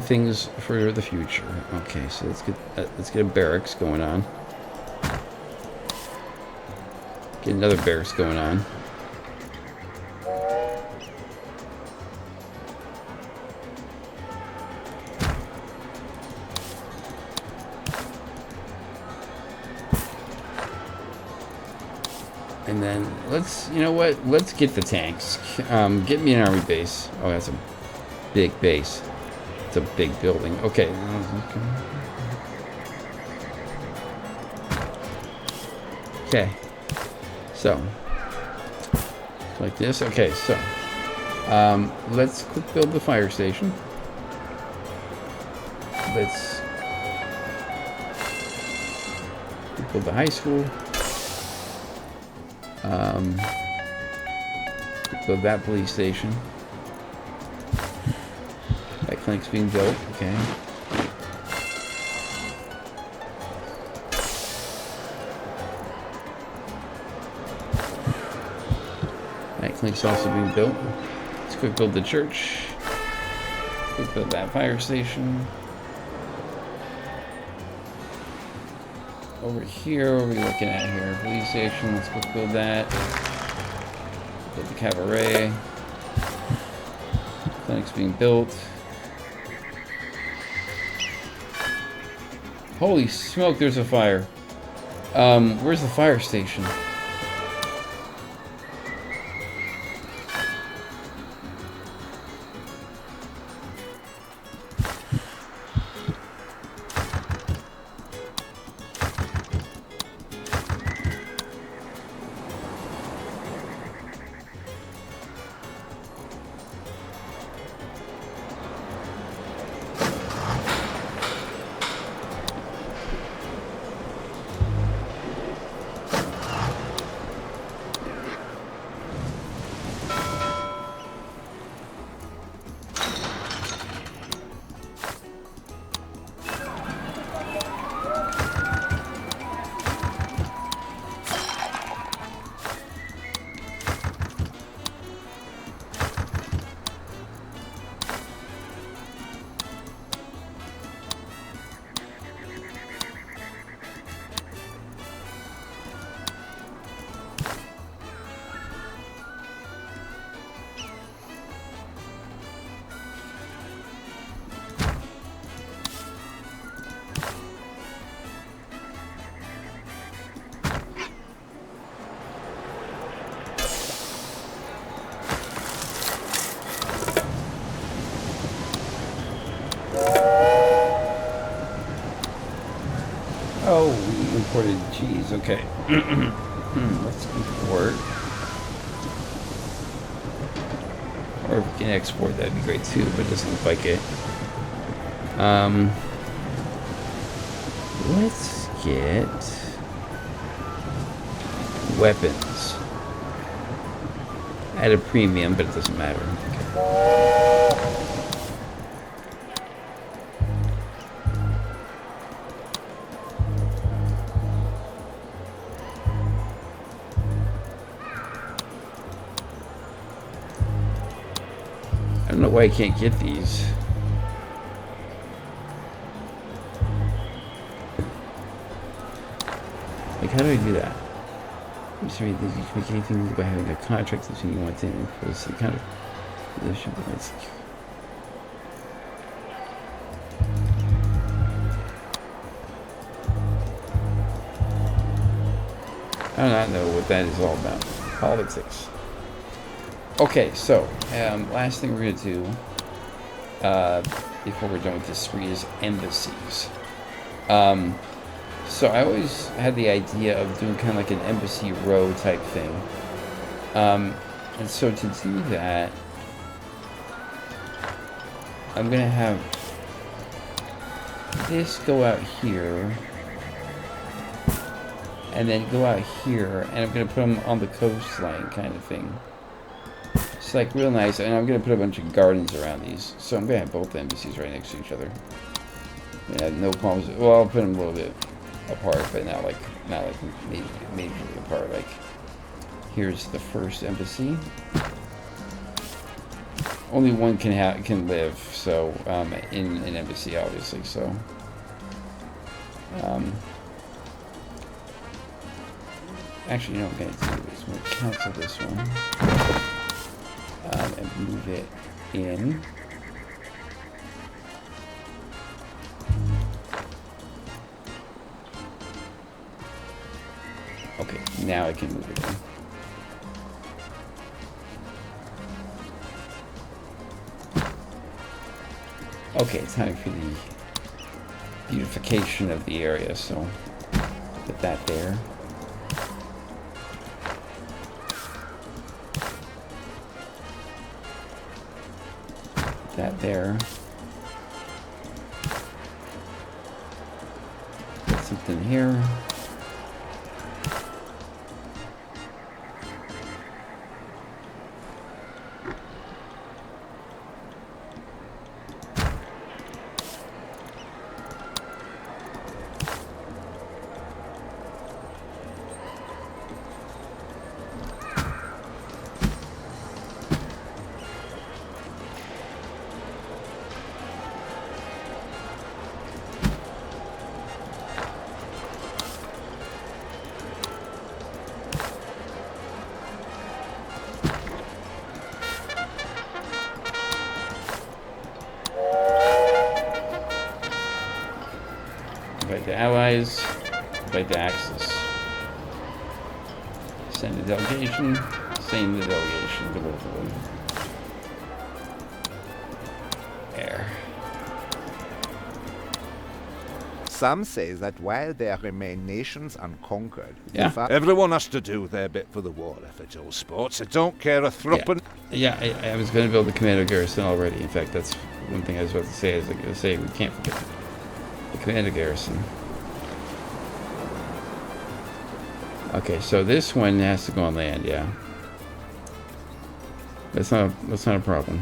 things for the future. Okay, so let's get a barracks going on. Get another barracks going on. And then you know what? Let's get the tanks. Get me an army base. Oh, that's a big base. It's a big building. Okay. Okay. So, like this. Okay, so let's quick build the fire station. Let's build the high school. Build that police station. That clinic's being built. Okay. That clinic's also being built. Let's quick build the church. Quick build that fire station. Over here, what are we looking at here? Police station, let's quick build that. Build the cabaret. Clinic's being built. Holy smoke, there's a fire. Where's the fire station? Oh, we imported cheese. Okay. Let's import. Or if we can export, that'd be great too, but it doesn't look like it. Let's get weapons at a premium, but it doesn't matter. Okay. I don't know why I can't get these. Like, how do I do that? I'm sorry, you can make anything by having a contract between you want to impose the kind of position. I do not know what that is all about. Politics. Okay, so last thing we're gonna do. before we're done with this spree is embassies. So I always had the idea of doing kind of like an embassy row type thing. And so to do that, I'm going to have this go out here, and then go out here, and I'm going to put them on the coastline kind of thing. It's like real nice, and I'm going to put a bunch of gardens around these. So I'm going to have both embassies right next to each other. Yeah, no problems. Well, I'll put them a little bit apart, but not like majorly apart. Like, here's the first embassy. Only one can live, so in an embassy, obviously. So, actually, you know what I'm gonna do is I'm gonna cancel this one and move it in. Okay, now I can move it in. Okay, time for the beautification of the area, so put that there. Put that there. Put something here. Invite the allies, invite the Axis. Send a delegation, send the delegation to both of them. There. Some say that while there remain nations unconquered, Yeah. everyone has to do their bit for the war effort, old sports. I don't care a thruppin'. Yeah, I was going to build the commando garrison already. In fact, that's one thing I was about to say. I was going to say we can't forget the commando garrison. Okay, so this one has to go on land. Yeah, that's not a problem.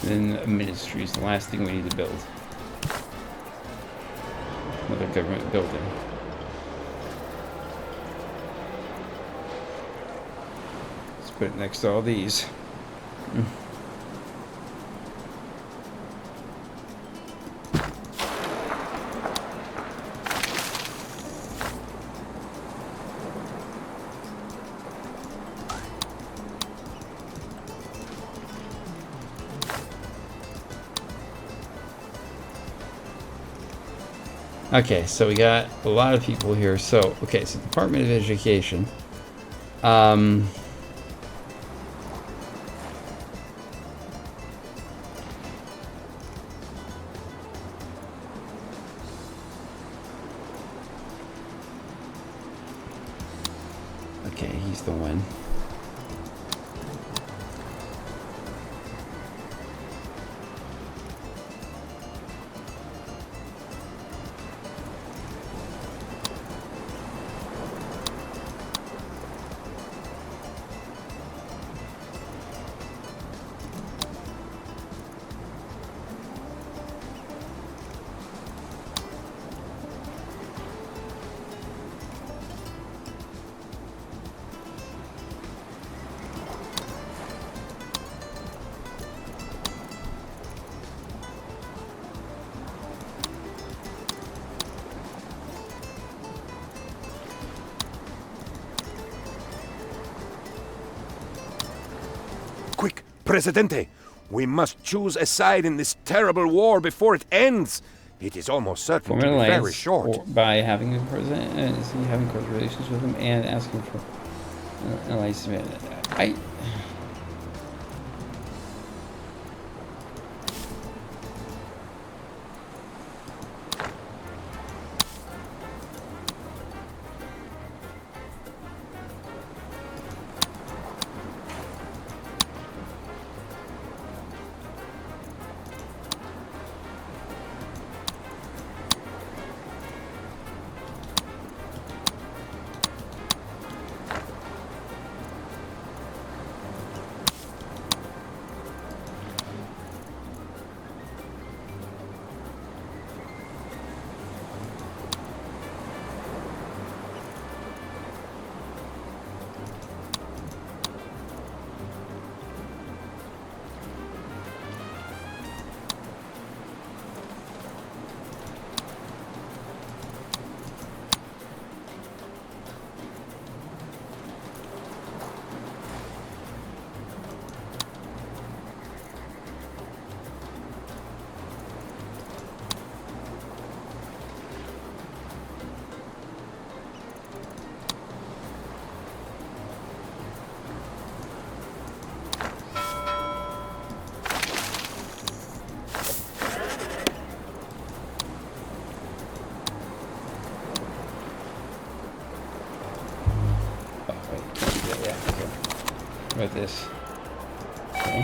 Then a ministry is the last thing we need to build. Another government building. Let's put it next to all these. Okay, so we got a lot of people here. So, okay, so Department of Education. Okay, he's the one. Quick, Presidente! We must choose a side in this terrible war before it ends. It is almost certain Form to an be very alliance short. by having a president, having close relations with him, and asking for an alliance. I. With this. Okay.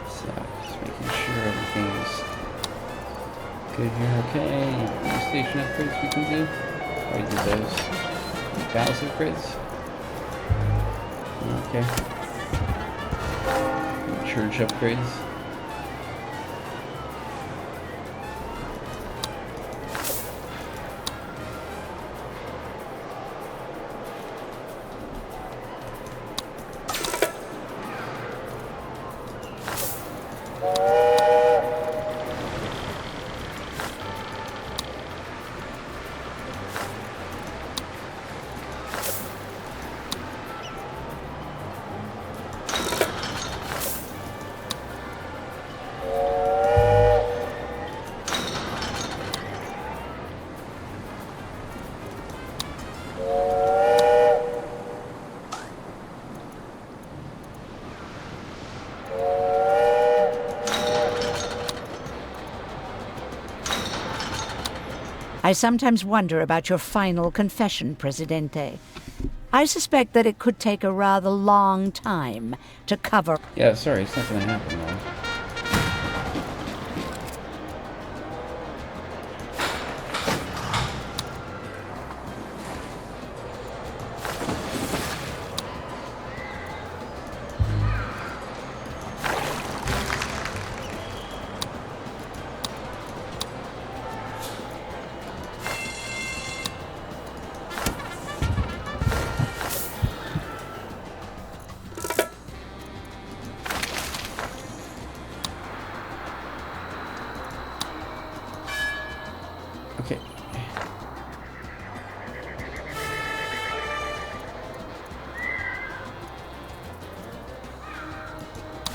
So, just making sure everything is good here. Okay, police station upgrades we can do. Oh, we did those. Palace upgrades. Okay. Church upgrades. I sometimes wonder about your final confession, Presidente. I suspect that it could take a rather long time to cover. Yeah, sorry, it's not gonna happen though.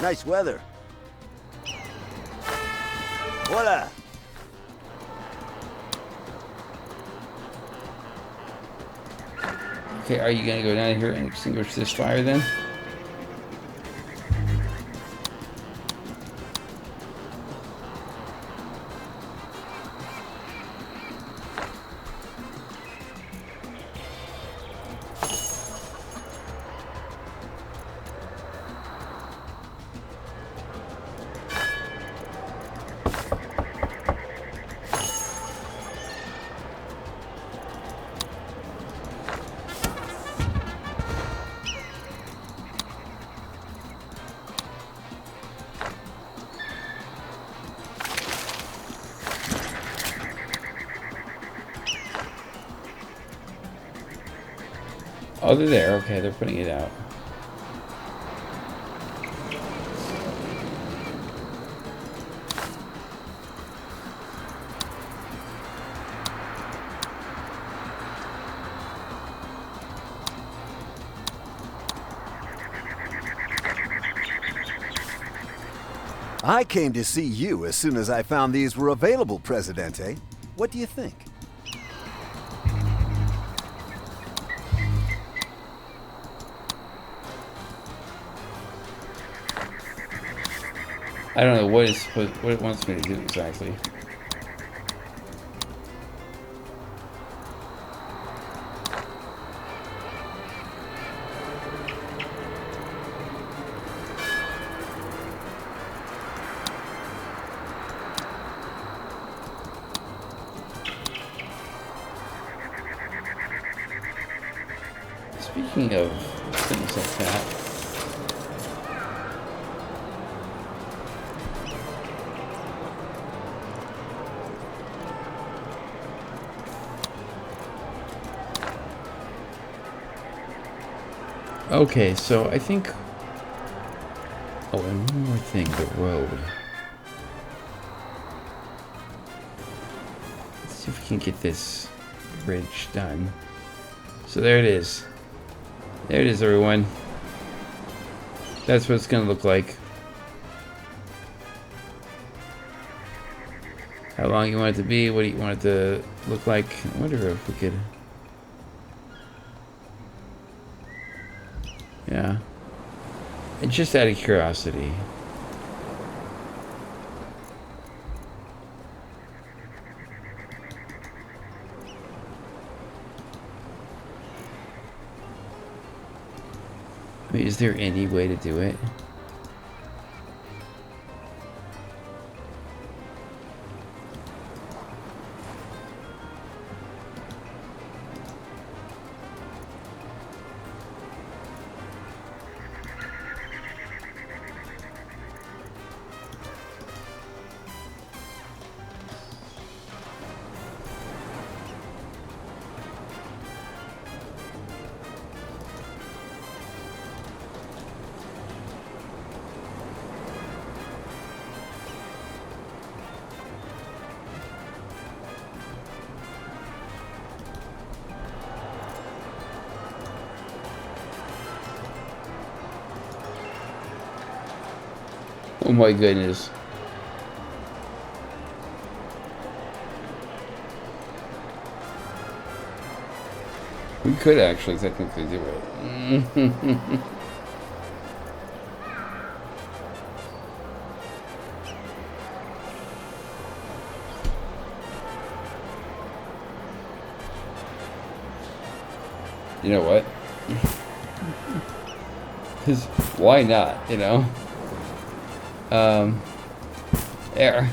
Nice weather. Voila! Okay, are you gonna go down here and extinguish this fire then? Oh, they're there. Okay, they're putting it out. I came to see you as soon as I found these were available, Presidente. What do you think? I don't know what it wants me to do exactly. Speaking of things like that. Okay, so I think... Oh, and one more thing, the road. Let's see if we can get this bridge done. So there it is. There it is, everyone. That's what it's gonna look like. How long you want it to be? What do you want it to look like? I wonder if we could... Yeah. And just out of curiosity. I mean, is there any way to do it? Oh my goodness. We could actually technically do it. You know what? Because why not, you know? There.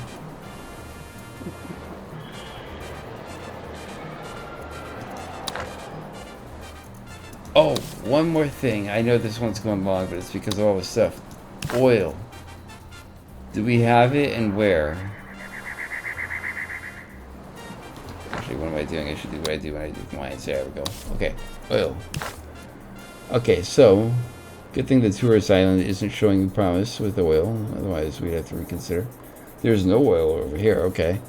Oh, one more thing. I know this one's going long, but it's because of all the stuff. Oil. Do we have it and where? Actually, what am I doing? I should do what I do when I do mines. There we go. Okay, oil. Okay, so good thing the tourist island isn't showing promise with oil. Otherwise, we'd have to reconsider. There's no oil over here. Okay.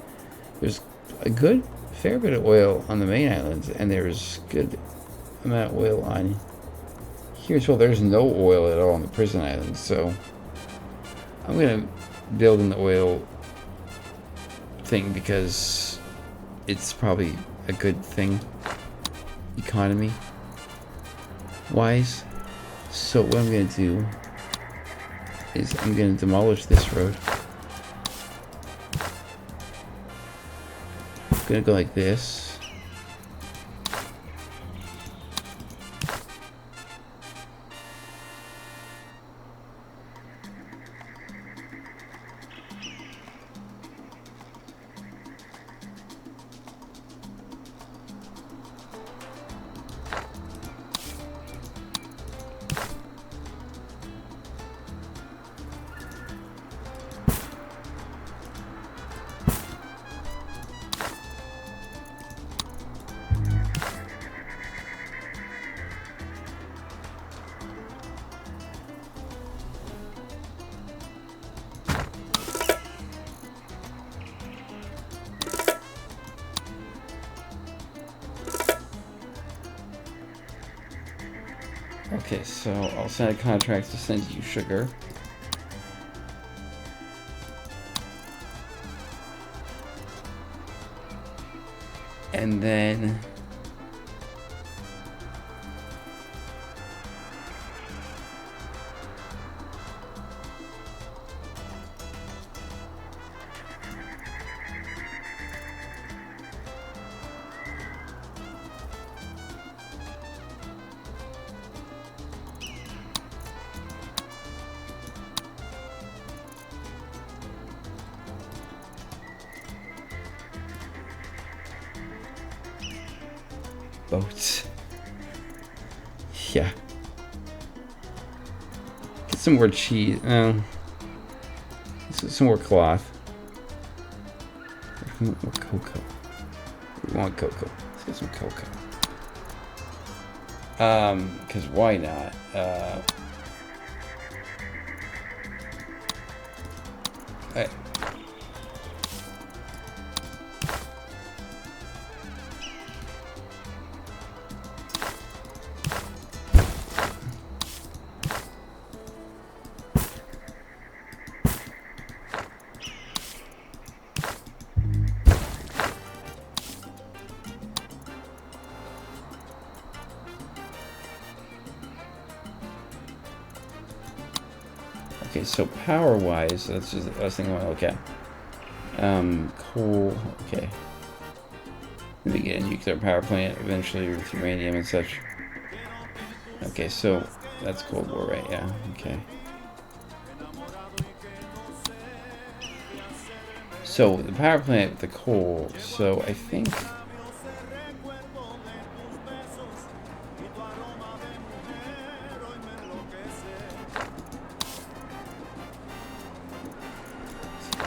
There's a good fair bit of oil on the main islands, and there's good amount of oil on here as well. There's no oil at all on the prison islands, so I'm gonna build an oil thing because it's probably a good thing, economy wise. So what I'm gonna do is I'm gonna demolish this road. I'm gonna go like this. Okay, so I'll sign a contract to send you sugar. And then boats. Yeah. Get some more cheese. Some more cloth. We want more cocoa. We want cocoa. Let's get some cocoa. Because why not? Okay, so power-wise, that's just the last thing I want to look at. Coal, okay. Maybe get a nuclear power plant eventually with uranium and such. Okay, so that's Cold War, right? Yeah, okay. So the power plant with the coal, so I think...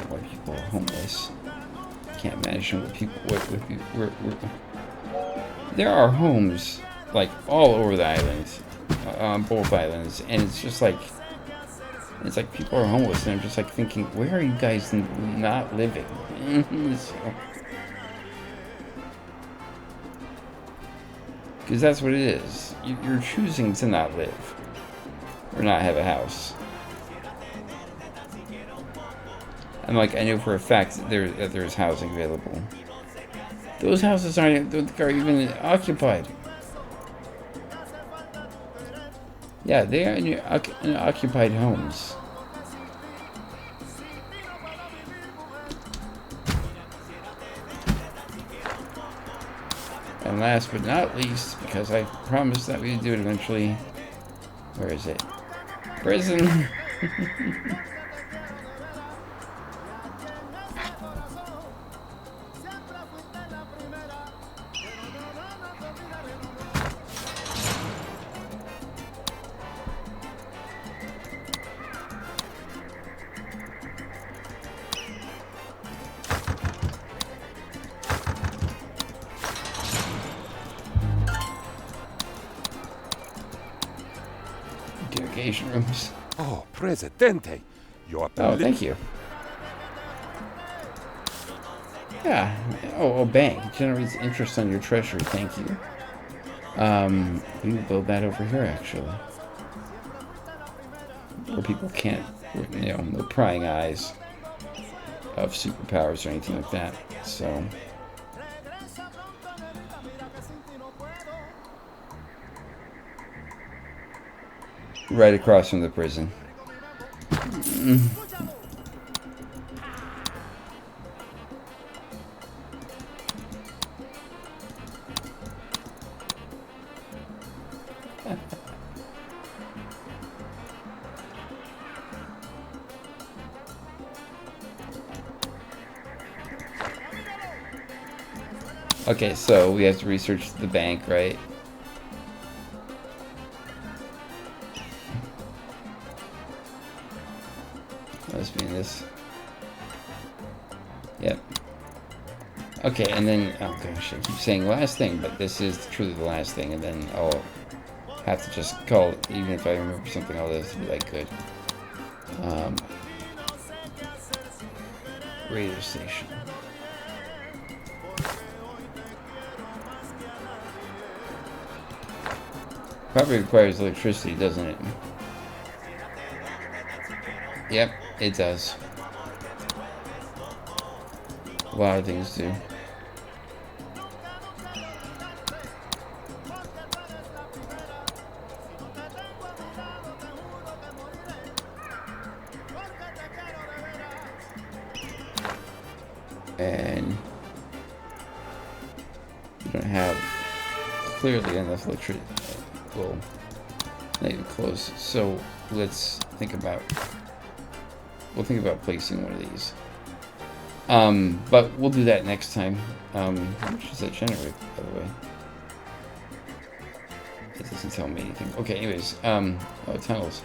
why people are homeless. Can't imagine what people... There are homes, like, all over the island, on both islands, and it's just like... It's like people are homeless, and I'm just like thinking, where are you guys not living? Because that's what it is. You're choosing to not live. Or not have a house. And like, I know for a fact that there's housing available. Those houses aren't even occupied. Yeah, they are in occupied homes. And last but not least, because I promised that we'd do it eventually. Where is it? Prison! Interrogation rooms. Oh, Presidente, your Oh, thank you. Yeah. Oh, bank generates interest on your treasury. Thank you. We can build that over here, actually, where people can't you know, no prying eyes of superpowers or anything like that. So right across from the prison. Okay, so we have to research the bank, right? Must be this. Yep. Okay, and then, oh gosh, I keep saying last thing, but this is truly the last thing, and then I'll have to just call it, even if I remember something, I'll just be like, good. Radio station. Probably requires electricity, doesn't it? Yep, it does. A lot of things do. And we don't have clearly enough electricity. Well, not even close. So let's think about. We'll think about placing one of these. But we'll do that next time. How much does that generate, by the way? It doesn't tell me anything. Okay, anyways, oh, tunnels.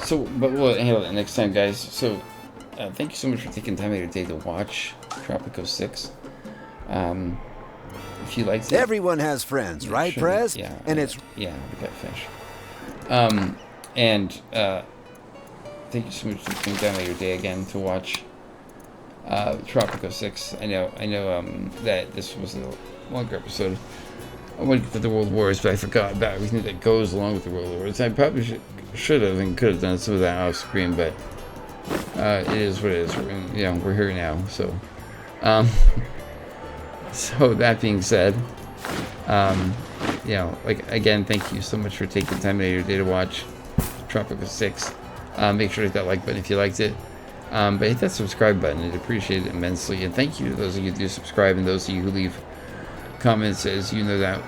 So, but we'll handle it next time, guys. So, thank you so much for taking time out of your day to watch Tropico 6. If you liked it, everyone has friends, right, Prez? Yeah, and it's we got fish. Thank you so much for taking time out of your day again to watch Tropico 6. I know that this was a longer episode. I wanted to get to the World Wars, but I forgot about everything that goes along with the World Wars. I probably should have and could have done some of that off screen, but it is what it is. We're here now, so. So that being said, again, thank you so much for taking time out of your day to watch Tropico 6. Make sure to hit that like button if you liked it. But hit that subscribe button. I'd appreciate it immensely. And thank you to those of you who do subscribe and those of you who leave comments, as you know that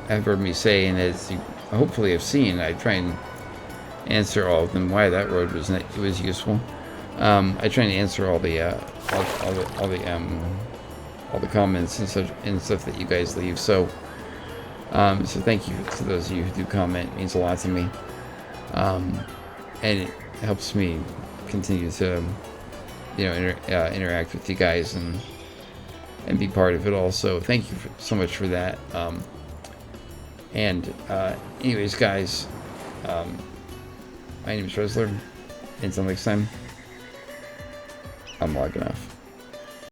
have heard me say, and as you hopefully have seen, I try and answer all of them. Why that word was useful. I try and answer all the comments and stuff that you guys leave. So thank you to those of you who do comment. It means a lot to me. And it helps me continue to, interact with you guys and be part of it also. Thank you so much for that. Anyways, guys, my name is Resler. Until next time, I'm logging off.